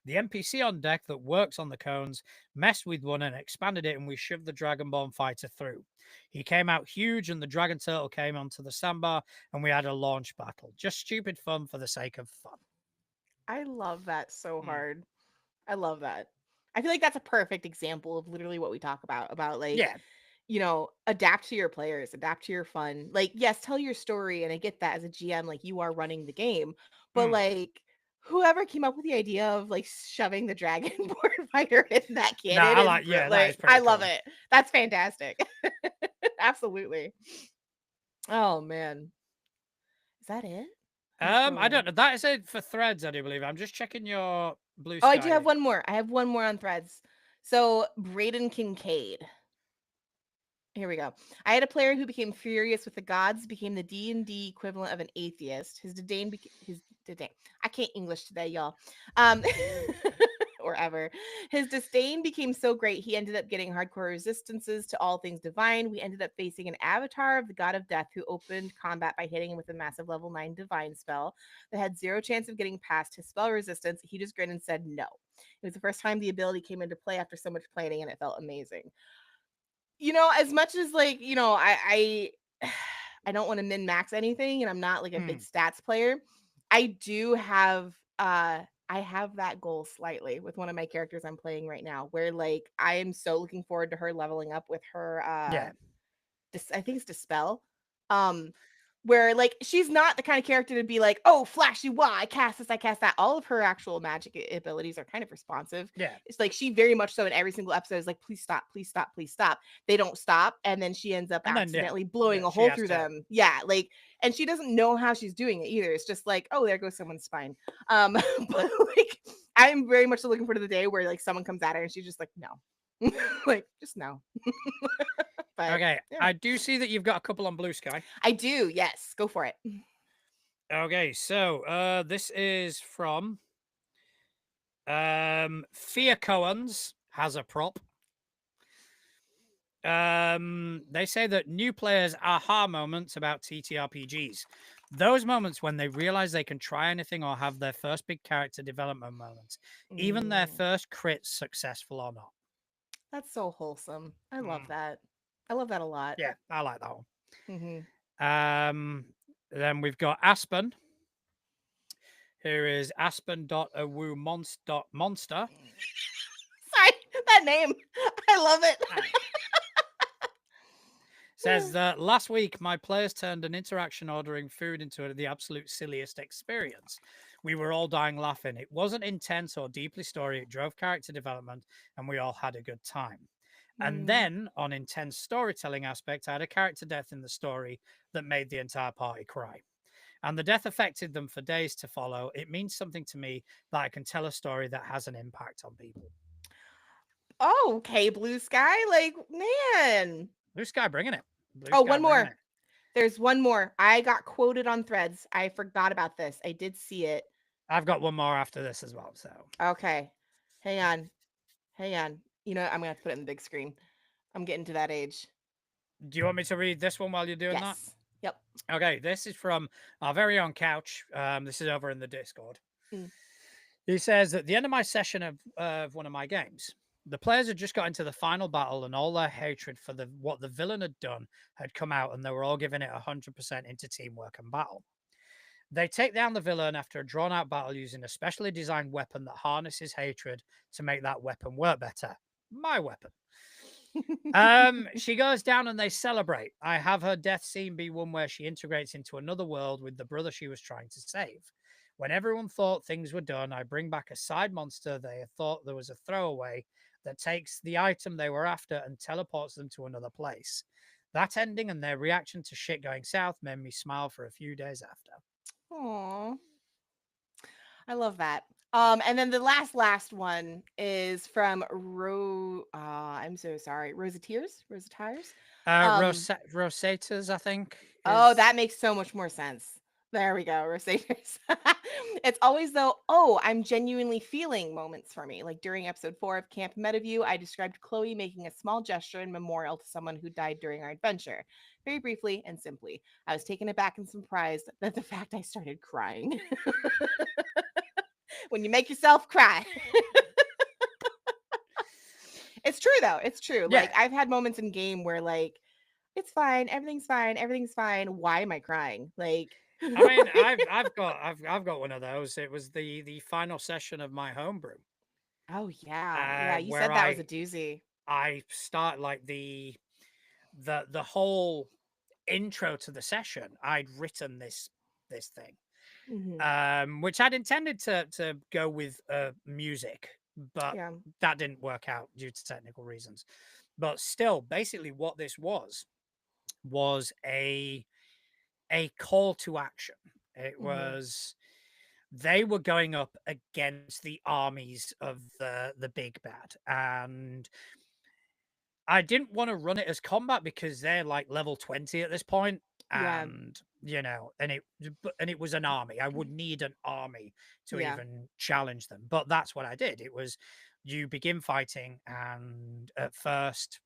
The NPC on deck that works on the cones messed with one and expanded it, and we shoved the Dragonborn fighter through. He came out huge, and the Dragon Turtle came onto the sandbar, and we had a launch battle. Just stupid fun for the sake of fun. I love that so hard. I love that. I feel like that's a perfect example of literally what we talk about like, you know, adapt to your players, adapt to your fun. Like, yes, tell your story, and I get that as a GM, like, you are running the game, but like, whoever came up with the idea of like shoving the dragonborn fighter in that cannon, I love it. That's fantastic. Absolutely. Oh man, is that it? I don't know. That is it for threads, I do believe. I'm just checking your blue sky. Oh, I do have one more. I have one more on threads. So Braden Kincaid. Here we go. I had a player who became furious with the gods, became the D&D equivalent of an atheist. His disdain. I can't English today, y'all. Or ever. His disdain became so great, he ended up getting hardcore resistances to all things divine. We ended up facing an avatar of the god of death who opened combat by hitting him with a massive level 9 divine spell that had zero chance of getting past his spell resistance. He just grinned and said no. It was the first time the ability came into play after so much planning, and it felt amazing. You know, as much as like, you know, I don't want to min max anything, and I'm not like a big stats player. I do have I have that goal slightly with one of my characters I'm playing right now, where like I am so looking forward to her leveling up with her Yeah. I think it's Dispel. Um, where like she's not the kind of character to be like, oh, flashy, wow, I cast this, I cast that. All of her actual magic abilities are kind of responsive. Yeah. It's like she very much so in every single episode is like, please stop, please stop, please stop. They don't stop, and then she ends up And then accidentally blowing a she hole has through to. them. Yeah, like, and she doesn't know how she's doing it either. It's just like, oh, there goes someone's spine. But like, I'm very much looking forward to the day where like someone comes at her and she's just like, no, like just no. But Okay, yeah. I do see that you've got a couple on Blue Sky. I do, yes. Go for it. Okay, so this is from Fia Cohen's has a prop. They say that new players' aha moments about TTRPGs. Those moments when they realize they can try anything or have their first big character development moments, even their first crit successful or not. That's so wholesome. I love that. I love that a lot. Yeah, I like that one. Mm-hmm. Then we've got Aspen, who is aspen.awoomonster. Sorry, that name. I love it. Says that last week my players turned an interaction ordering food into the absolute silliest experience. We were all dying laughing. It wasn't intense or deeply story. It drove character development, and we all had a good time. And then, on intense storytelling aspect, I had a character death in the story that made the entire party cry. And the death affected them for days to follow. It means something to me that I can tell a story that has an impact on people. Oh, okay, Blue Sky. Like, man. Blue Sky bringing it. Blue Oh, Sky one bringing more. it. There's one more. I got quoted on Threads. I forgot about this. I did see it. I've got one more after this as well. So okay. Hang on. Hang on. You know, I'm gonna have to put it in the big screen. I'm getting to that age. do you want me to read this one while you're doing that? Yes. Yep. Okay, this is from our very own Couch. This is over in the Discord. He says, at the end of my session of one of my games, the players had just got into the final battle and all their hatred for what the villain had done had come out, and they were all giving it 100% into teamwork and battle. They take down the villain after a drawn-out battle using a specially designed weapon that harnesses hatred to make that weapon work better. My weapon. She goes down and they celebrate. I have her death scene be one where she integrates into another world with the brother she was trying to save. When everyone thought things were done, I bring back a side monster they had thought there was a throwaway that takes the item they were after and teleports them to another place. That ending and their reaction to shit going south made me smile for a few days after. Aww. I love that. And then the last one is from I'm so sorry, Rosa Tears, Rosa Tires. Rosatas, I think. Oh, that makes so much more sense. There we go, Rosatas. It's always though, oh, I'm genuinely feeling moments for me. Like during episode 4 of Camp Metaview, I described Chloe making a small gesture in memorial to someone who died during our adventure. Very briefly and simply. I was taken aback and surprised that the fact I started crying. When you make yourself cry. It's true though. It's true. Yeah. Like I've had moments in game where like it's fine, everything's fine, everything's fine. Why am I crying? Like I mean, I've got one of those. It was the final session of my homebrew. Oh yeah. Yeah, you Where said that was a doozy. I start like the whole intro to the session. I'd written this thing. Which I'd intended to go with music, but that didn't work out due to technical reasons. But still, basically, what this was a call to action. It was they were going up against the armies of the big bad, and I didn't want to run it as combat because they're like level 20 at this point, and and it was an army. I would need an army to even challenge them, but that's what I did. It was you begin fighting, and at first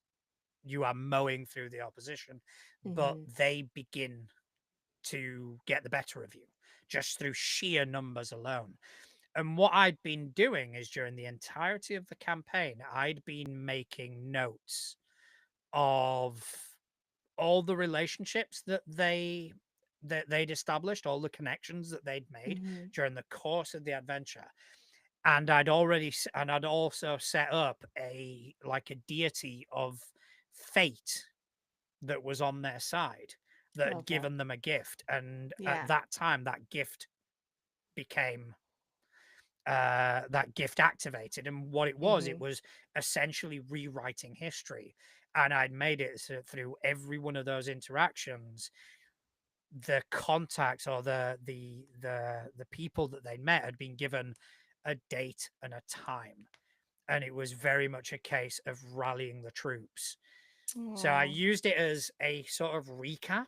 you are mowing through the opposition, but they begin to get the better of you just through sheer numbers alone. And what I'd been doing is during the entirety of the campaign, I'd been making notes of all the relationships that they'd established, all the connections that they'd made during the course of the adventure. and I'd also set up a deity of fate that was on their side that had given them a gift, and at that time that gift became that gift activated. And what it was essentially rewriting history, and I'd made it so through every one of those interactions the contacts or the people that they met had been given a date and a time, and it was very much a case of rallying the troops. So I used it as a sort of recap.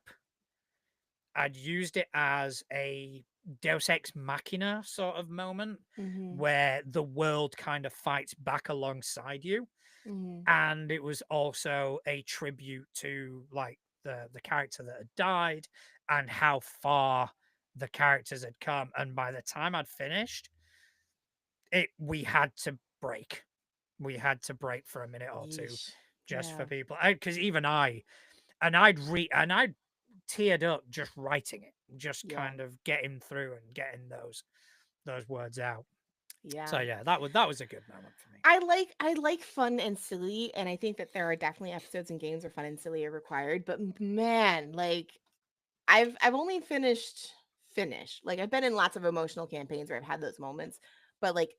I'd used it as a Deus Ex Machina sort of moment where the world kind of fights back alongside you. And it was also a tribute to the character that had died and how far the characters had come. And by the time I'd finished we had to break. We had to break for a minute or two just for people. Because even I'd teared up just writing it, just kind of getting through and getting those words out. So yeah, that was a good moment for me. I like fun and silly, and I think that there are definitely episodes and games where fun and silly are required. But man, like I've only finished. Like I've been in lots of emotional campaigns where I've had those moments, but like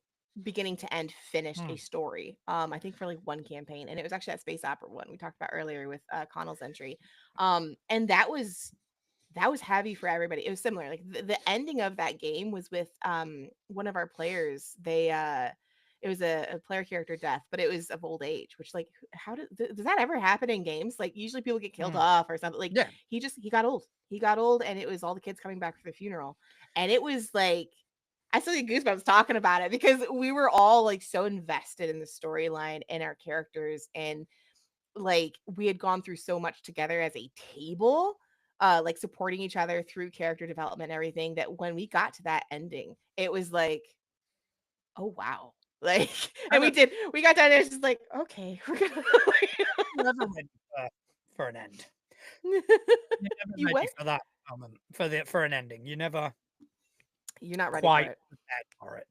beginning to end finished a story. I think for like one campaign, and it was actually that space opera one we talked about earlier with Connell's entry. And that was heavy for everybody. It was similar. Like the ending of that game was with one of our players. They it was a player character death, but it was of old age, which like does that ever happen in games? Like usually people get killed off or something. Like he got old. He got old, and it was all the kids coming back for the funeral. And it was like I still get goosebumps talking about it because we were all like so invested in the storyline and our characters, and like we had gone through so much together as a table, like supporting each other through character development and everything, that when we got to that ending, it was like, oh wow. Like, and we got down there, it's just like, okay, we're gonna never ready for an end. You ready for that moment, for an ending. You're not ready for it. Prepared for it.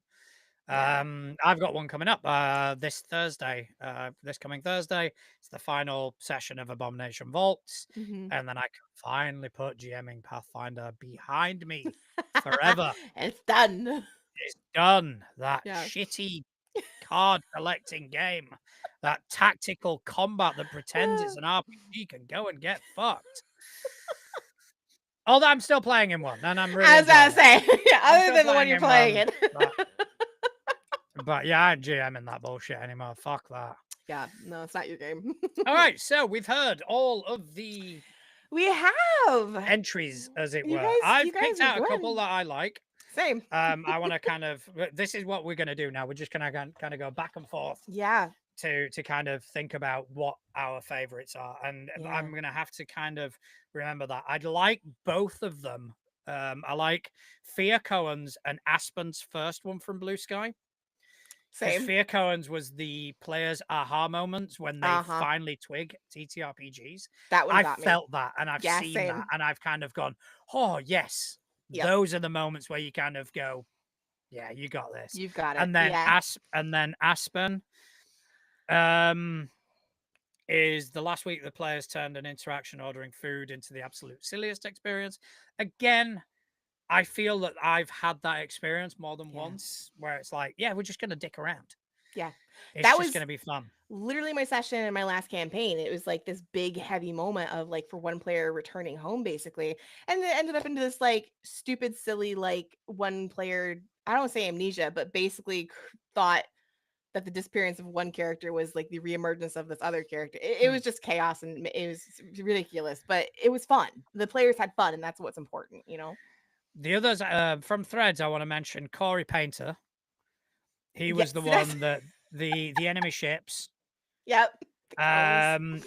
I've got one coming up this Thursday. This coming Thursday, it's the final session of Abomination Vaults, and then I can finally put GMing Pathfinder behind me forever. It's done. It's done. That shitty card collecting game, that tactical combat that pretends it's an RPG, can go and get fucked. Although I'm still playing in one, and I'm really. I was gonna say, other than the one you're playing in. But yeah, I ain't GMing that bullshit anymore. Fuck that. Yeah, no, it's not your game. All right, so we've heard all of the entries, as it were. I've picked out a couple that I like. Same. I want to kind of. This is what we're going to do now. We're just going to kind of go back and forth. Yeah. To kind of think about what our favorites are, and I'm going to have to kind of remember that. I'd like both of them. I like Fia Cohen's and Aspen's first one from Blue Sky. Same. Fia Cohen's was the players' aha moments when they finally twig TTRPGs. That one I felt that, and I've seen that, and I've kind of gone, oh yes, those are the moments where you kind of go, yeah, you got this. You've got it. And then Aspen is the last week the players turned an interaction ordering food into the absolute silliest experience. Again, I feel that I've had that experience more than once, where it's like, yeah, we're just going to dick around. Yeah. It's just going to be fun. Literally my session in my last campaign. It was like this big, heavy moment of like, for one player returning home, basically. And it ended up into this like stupid, silly, like one player, I don't want to say amnesia, but basically thought that the disappearance of one character was like the reemergence of this other character. It was just chaos, and it was ridiculous, but it was fun. The players had fun, and that's what's important, you know? The others from Threads, I want to mention Corey Painter. He was the one that the enemy ships. Yep.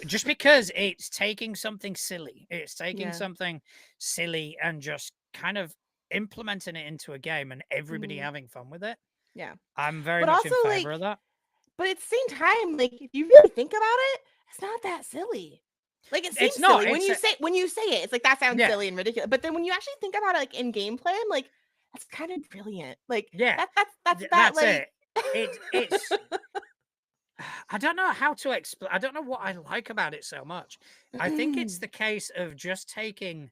Just because it's taking something silly. It's taking something silly and just kind of implementing it into a game and everybody having fun with it. Yeah. I'm very much in favor of that. But at the same time, like, if you really think about it, it's not that silly. Like, it seems silly when you say it. It's like, that sounds silly and ridiculous. But then when you actually think about it, like in gameplay, I'm like, that's kind of brilliant. Like, that's like, it. It's I don't know how to explain. I don't know what I like about it so much. I think it's the case of just taking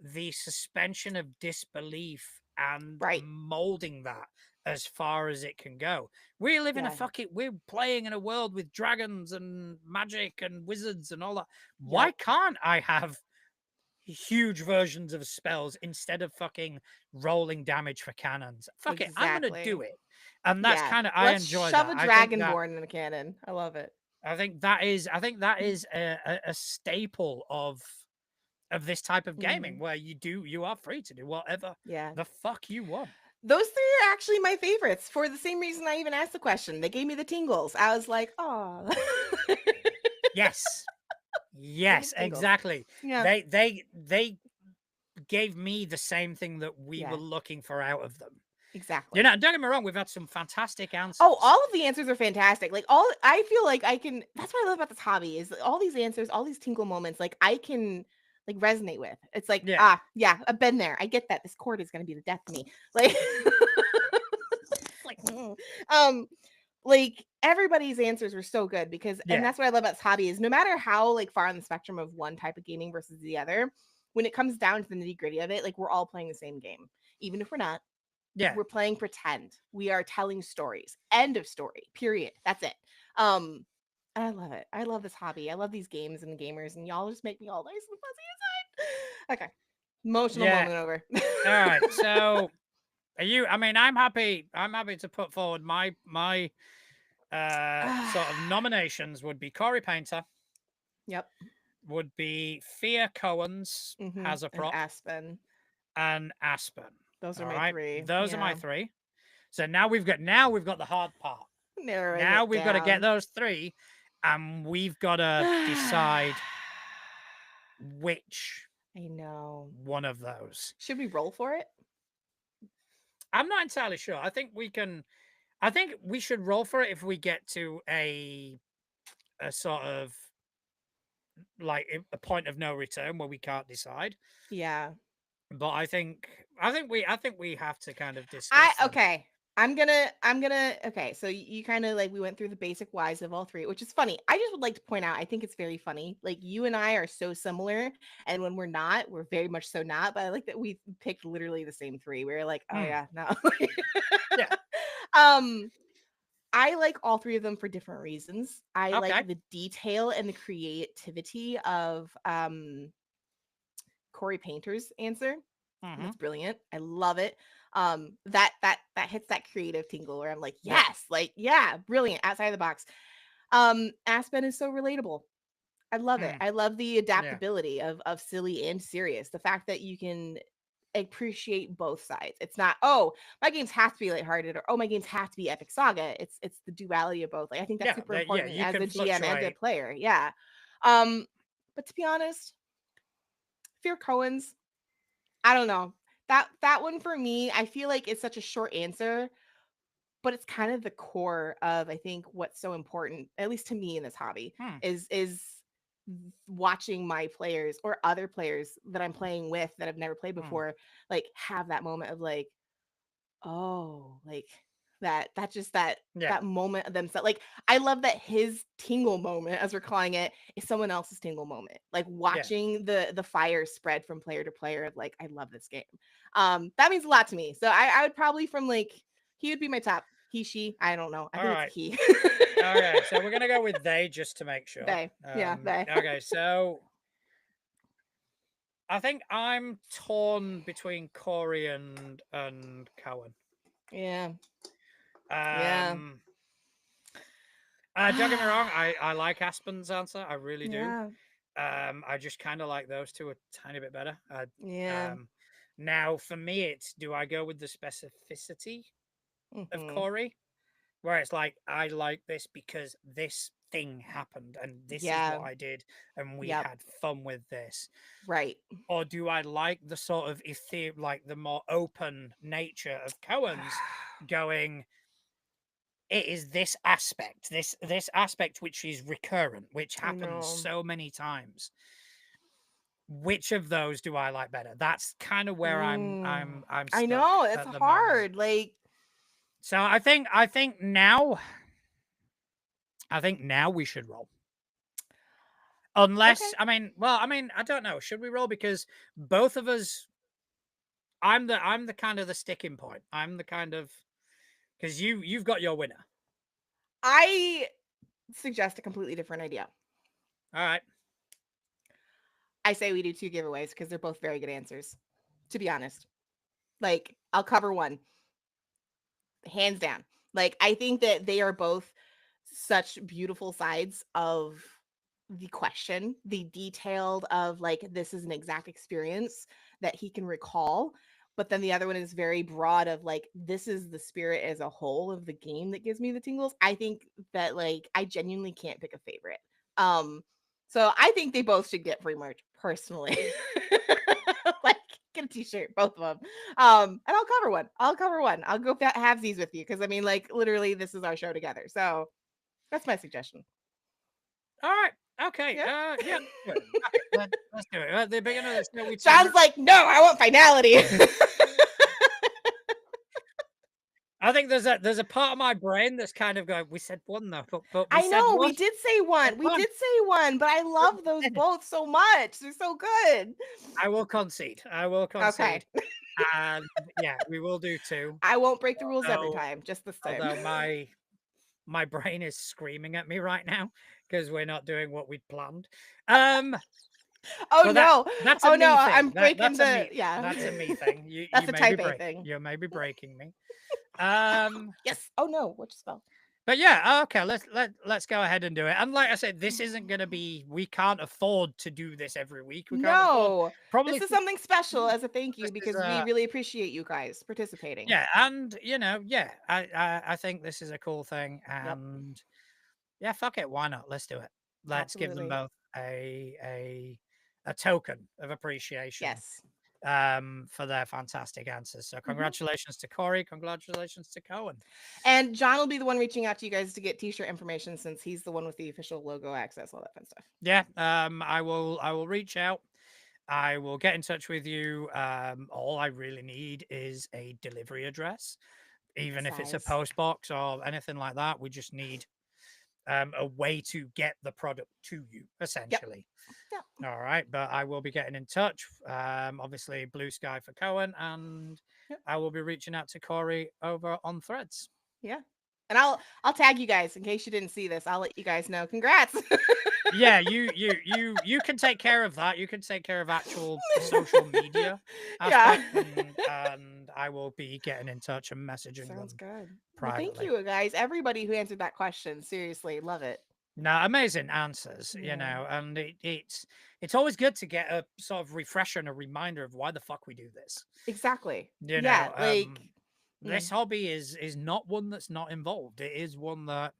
the suspension of disbelief and Right. molding that as far as it can go. We live in a we're playing in a world with dragons and magic and wizards and all that. Why can't I have huge versions of spells instead of fucking rolling damage for cannons? Fuck it, I'm gonna do it. And that's kind of, I Let's enjoy shove that. a I think that dragonborn in the cannon. I love it. I think that is a staple of this type of gaming where you are free to do whatever the fuck you want. Those three are actually my favorites for the same reason I even asked the question. They gave me the tingles. I was like, oh. Yes. Yes, exactly. Yeah. They gave me the same thing that we were looking for out of them. Exactly. You know, don't get me wrong, we've had some fantastic answers. Oh, all of the answers are fantastic. Like I feel like I can, that's what I love about this hobby is all these answers, all these tingle moments, like I can like resonate with. It's like, I've been there. I get that. This chord is going to be the death of me. Like, like everybody's answers were so good because, and that's what I love about this hobby is no matter how like far on the spectrum of one type of gaming versus the other, when it comes down to the nitty gritty of it, like we're all playing the same game, even if we're not. Yeah. We're playing pretend. We are telling stories. End of story. Period. That's it. I love it. I love this hobby. I love these games and gamers, and y'all just make me all nice and fuzzy inside. Okay. Emotional moment over. All right. So are you, I mean, I'm happy to put forward my sort of nominations would be Corey Painter. Yep. Would be Fia Cohen's has a prop. And Aspen. Those are my three. Those are my three. So now we've got the hard part. Now we've got to get those three, and we've got to decide which one of those. Should we roll for it? I'm not entirely sure. I think we should roll for it if we get to a sort of like a point of no return where we can't decide. Yeah. But I think we have to kind of discuss. Okay. I'm gonna okay, so you kind of like we went through the basic whys of all three, which is funny. I just would like to point out, I think it's very funny. Like you and I are so similar, and when we're not, we're very much so not. But I like that we picked literally the same three. We were like, oh yeah, no. Yeah. I like all three of them for different reasons. I like the detail and the creativity of Corey Painter's answer. That's brilliant. I love it. That hits that creative tingle where I'm like, yes, like, yeah, brilliant, outside of the box. Aspen is so relatable. I love it. I love the adaptability of silly and serious. The fact that you can appreciate both sides. It's not, oh, my games have to be lighthearted, or oh, my games have to be epic saga. It's the duality of both. Like I think that's super important as a GM and a player. Yeah. But to be honest, Fear Cohen's, I don't know. That one for me, I feel like it's such a short answer, but it's kind of the core of I think what's so important, at least to me in this hobby, is watching my players or other players that I'm playing with that I've never played before, like have that moment of like, oh, like that moment of themselves. Like I love that his tingle moment, as we're calling it, is someone else's tingle moment. Like watching the fire spread from player to player of like, I love this game. That means a lot to me. So I would probably from like, he would be my top. He, she, I don't know. I think it's he. Okay, so we're gonna go with they just to make sure. They. They. Okay, so I think I'm torn between Corey and Cohen. Yeah. Don't get me wrong, I like Aspen's answer. I really do. I just kind of like those two a tiny bit better. Now for me, it's do I go with the specificity of Corey, where it's like I like this because this thing happened and this is what I did and we had fun with this, right? Or do I like the sort of like the more open nature of Cohen's going? It is this aspect, this aspect which is recurrent, which happens so many times. Which of those do I like better? That's kind of where I'm I know it's hard. moment. Like So I think now we should roll. Unless I mean, I don't know. Should we roll? Because both of us, I'm the kind of the sticking point. I'm the kind of, because you've got your winner. I suggest a completely different idea. All right. I say we do 2 giveaways because they're both very good answers. To be honest, like I'll cover one, hands down. Like I think that they are both such beautiful sides of the question, the detailed of like this is an exact experience that he can recall. But then the other one is very broad of like this is the spirit as a whole of the game that gives me the tingles. I think that like I genuinely can't pick a favorite. So I think they both should get free merch personally. Like get a t-shirt, both of them. And I'll cover one. I'll go halvesies with you because I mean, like literally, this is our show together. So that's my suggestion. All right. Okay. Yeah. Yeah. Let's do it. At the beginning of the show, we John's like, no, I want finality. I think there's a part of my brain that's kind of going, we said one though, but I know we did say one. We did say one, but I love those both so much. They're so good. I will concede. Okay. And yeah, we will do 2. I won't break the rules every time, just this time. Although my brain is screaming at me right now because we're not doing what we'd planned. Oh no! That's a me thing. I'm breaking That's a me thing. That's a type A thing. You may be breaking me. Yes. Oh no! What spell? But yeah, okay. Let's go ahead and do it. And like I said, this isn't going to be. We can't afford to do this every week. No, probably this is something special as a thank you because we really appreciate you guys participating. Yeah, and I think this is a cool thing, and yeah, fuck it, why not? Let's do it. Let's give them both a token of appreciation. Yes. For their fantastic answers. So congratulations to Corey. Congratulations to Cohen. And John will be the one reaching out to you guys to get t-shirt information since he's the one with the official logo access, all that fun stuff. Yeah. I will reach out. I will get in touch with you. All I really need is a delivery address, even if it's a post box or anything like that. We just need a way to get the product to you, essentially. Yep. All right, but I will be getting in touch. Obviously, Blue Sky for Cohen, and I will be reaching out to Corey over on Threads. Yeah, and I'll tag you guys in case you didn't see this. I'll let you guys know. Congrats. Yeah, you can take care of that. You can take care of actual social media. And I will be getting in touch and messaging them. Sounds good. Well, thank you, guys. Everybody who answered that question. Seriously, love it. No, amazing answers, and it's always good to get a sort of refresher and a reminder of why the fuck we do this. Exactly. This hobby is not one that's not involved. It is one that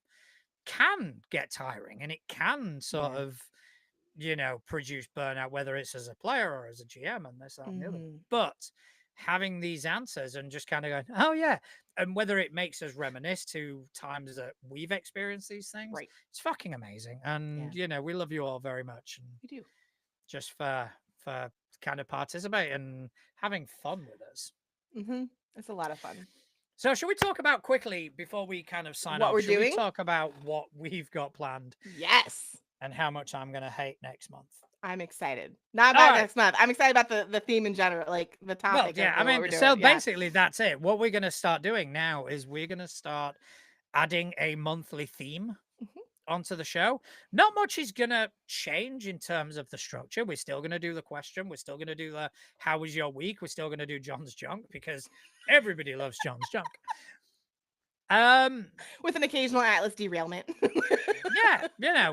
can get tiring, and it can sort of, produce burnout, whether it's as a player or as a GM and this, that, and the other. But having these answers and just kind of going, oh yeah, and whether it makes us reminisce to times that we've experienced these things, it's fucking amazing. And we love you all very much. And we do. Just for kind of participating and having fun with us. It's a lot of fun. So should we talk about quickly before we kind of sign off? What we're doing? We talk about what we've got planned? Yes. And how much I'm going to hate next month. I'm excited. Not about next month. I'm excited about the theme in general, like the topic. Well, yeah, I mean, so basically that's it. What we're going to start doing now is we're going to start adding a monthly theme onto the show. Not much is going to change in terms of the structure. We're still going to do the question. We're still going to do the how was your week? We're still going to do John's junk because everybody loves John's junk. With an occasional Atlas derailment.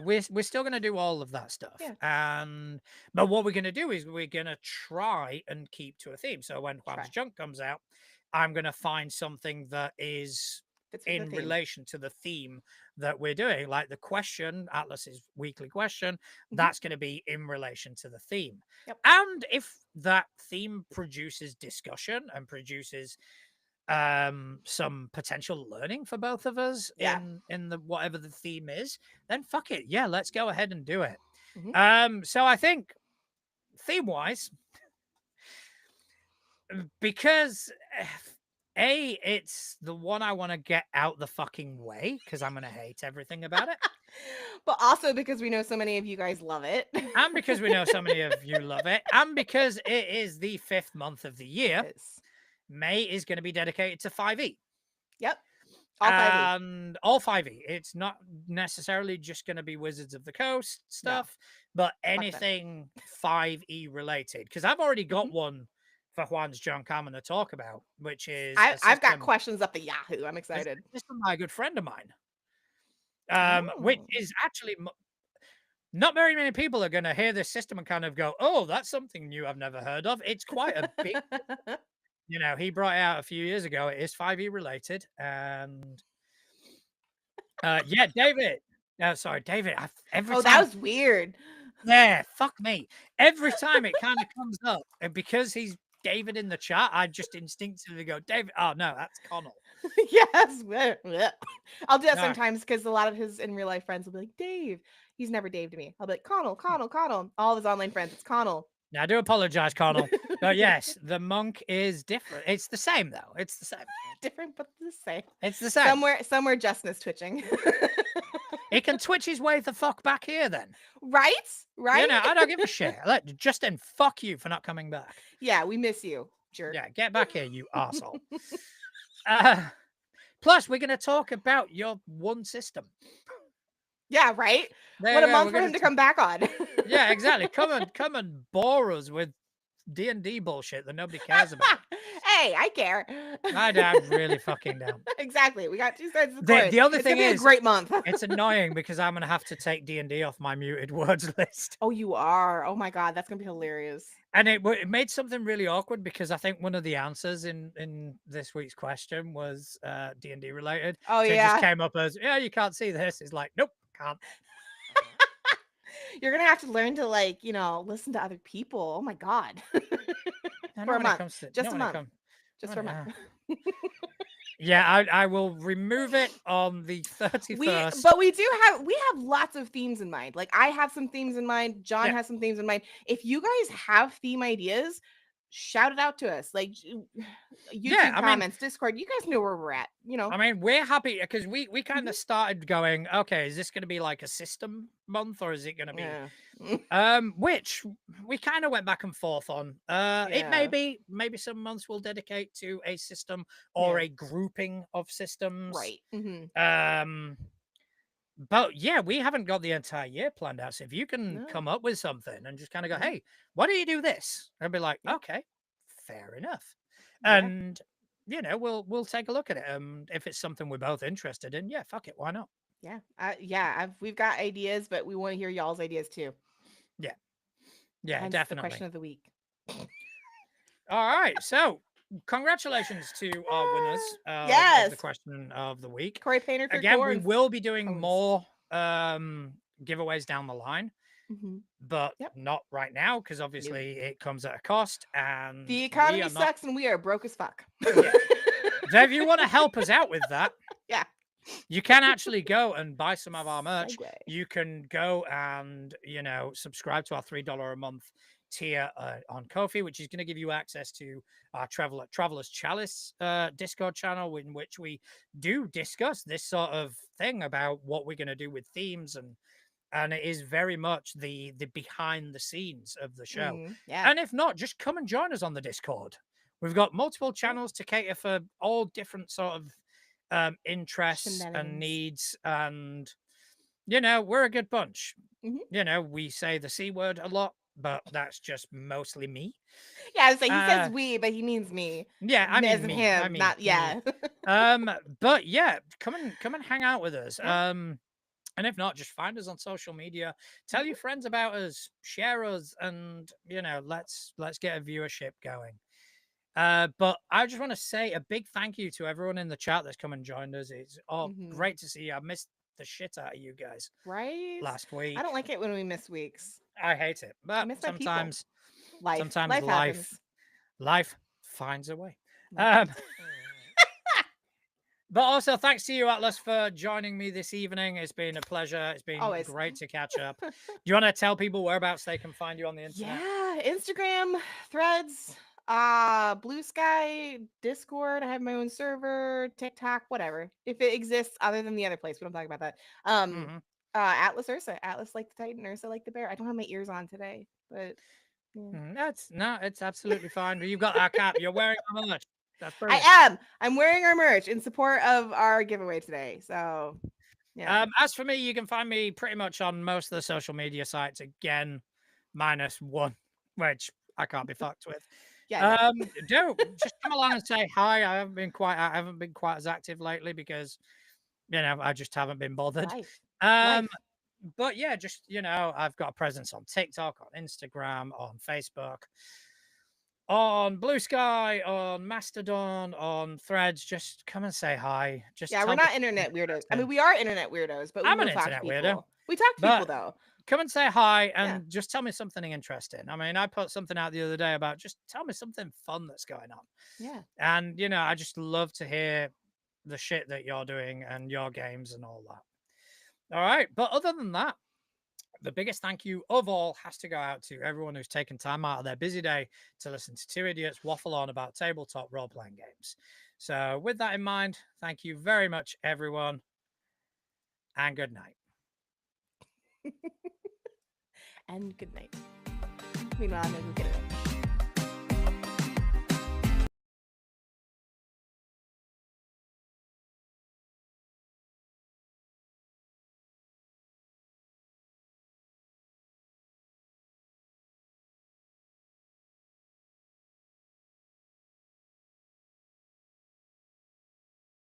we're still going to do all of that stuff. But what we're going to do is we're going to try and keep to a theme. So when Juan's junk comes out, I'm going to find something that is in relation to the theme that we're doing. Like the question, Atlas's weekly question, that's going to be in relation to the theme. And if that theme produces discussion and produces some potential learning for both of us in the whatever the theme is, then fuck it, let's go ahead and do it. So I think theme wise, because It's the one I want to get out the fucking way because I'm going to hate everything about it. But also because we know so many of you guys love it. And because we know so many of you love it. And because it is the 5th month of the year. May is going to be dedicated to 5e. Yep. All 5e. And all 5e. It's not necessarily just going to be Wizards of the Coast stuff, but anything 5e related. Because I've already got one for Juan's junk I'm going to talk about, which is I've got questions up the Yahoo. I'm excited. This is my good friend of mine. Which is actually not very many people are going to hear this system and kind of go, "Oh, that's something new I've never heard of." It's quite a big you know, he brought it out a few years ago. It is 5e related, and yeah, David. No, sorry, David. Every time, that was weird. Yeah, fuck me. Every time it kind of comes up, and because he's David in the chat, I just instinctively go, David. Oh no, that's Connell. Yes, I'll do that sometimes because a lot of his in real life friends will be like, Dave. He's never Dave to me. I'll be like, Connell. All of his online friends, it's Connell. Now, I do apologize, Connell. But yes, the monk is different. It's the same, though. It's the same. Different, but the same. It's the same. Somewhere Justin is twitching. He can twitch his way the fuck back here, then. Right? You know, I don't give a shit. Justin, fuck you for not coming back. Yeah, we miss you, jerk. Yeah, get back here, you arsehole. Plus, we're going to talk about your one system. Yeah, right? What a month for him to come back on. Yeah, exactly. Come and bore us with D&D bullshit that nobody cares about. Hey, I care. I'm really fucking down. Exactly. We got 2 sides of the coin. The other thing is, a great month. It's annoying because I'm going to have to take D&D off my muted words list. Oh, you are? Oh my God, that's going to be hilarious. And it made something really awkward because I think one of the answers in this week's question was D&D related. Oh, so it just came up as, yeah, you can't see this. It's like, nope, can't. You're going to have to learn to, like, you know, listen to other people. Oh my God. For a month. Just a month. Just for a month. Yeah, I will remove it on the 31st. But we have lots of themes in mind. Like I have some themes in mind. John has some themes in mind. If you guys have theme ideas, shout it out to us. Like YouTube comments, Discord. You guys know where we're at. You know. I mean, we're happy because we kind of started going, okay, is this going to be like a system month or is it going to be which we kind of went back and forth on. It maybe some months we'll dedicate to a system or a grouping of systems. Right. But yeah, we haven't got the entire year planned out. So if you can come up with something and just kind of go, hey, why don't you do this? I'd be like, okay, fair enough. And you know, we'll take a look at it. If it's something we're both interested in, yeah, fuck it, why not? Yeah. We've got ideas, but we want to hear y'all's ideas too. Yeah, hence definitely. The question of the week. All right, so congratulations to our winners of the question of the week. Corey Painter. Again, we will be doing more giveaways down the line, but not right now because obviously it comes at a cost and the economy sucks and we are broke as fuck. So if you want to help us out with that, you can actually go and buy some of our merch. You can go and, you know, subscribe to our $3 a month tier on Ko-fi, which is going to give you access to our Traveler's Chalice Discord channel, in which we do discuss this sort of thing about what we're going to do with themes, and it is very much the behind the scenes of the show. And if not, just come and join us on the Discord. We've got multiple channels to cater for all different sort of interests and needs, and you know, we're a good bunch. You know, we say the C word a lot, but that's just mostly me. Yeah, I was like, he says we, but he means me. Yeah, I mean me. Him, I mean, not but yeah, come and hang out with us. And if not, just find us on social media, tell your friends about us, share us, and you know, let's get a viewership going. But I just want to say a big thank you to everyone in the chat that's come and joined us. It's great to see you. I missed the shit out of you guys last week. I don't like it when we miss weeks. I hate it, but sometimes life finds a way. But also thanks to you, Atlas, for joining me this evening. It's been a pleasure. It's been great to catch up. Do you want to tell people whereabouts they can find you on the internet? Yeah, Instagram, Threads, Blue Sky, Discord. I have my own server, TikTok, whatever. If it exists other than the other place, we don't talk about that. Atlas Ursa, Atlas like the Titan, Ursa like the bear. I don't have my ears on today, but yeah. It's absolutely fine. You've got our cap. You're wearing our merch. That's brilliant. I am. I'm wearing our merch in support of our giveaway today. So yeah. As for me, you can find me pretty much on most of the social media sites again, minus one, which I can't be fucked with. Yeah. Just come along and say hi. I haven't been quite as active lately because I just haven't been bothered. Life. But yeah, just I've got a presence on TikTok, on Instagram, on Facebook, on Blue Sky, on Mastodon, on Threads. Just come and say hi. Just we're not internet weirdos. I mean, we are internet weirdos, but I'm an internet weirdo. We talk to people though. Come and say hi and just tell me something interesting. I mean, I put something out the other day about just tell me something fun that's going on. Yeah. And I just love to hear the shit that you're doing and your games and all that. All right. But other than that, the biggest thank you of all has to go out to everyone who's taken time out of their busy day to listen to two idiots waffle on about tabletop role-playing games. So with that in mind, thank you very much, everyone, and good night. And good night. Meanwhile, I'm going to get it.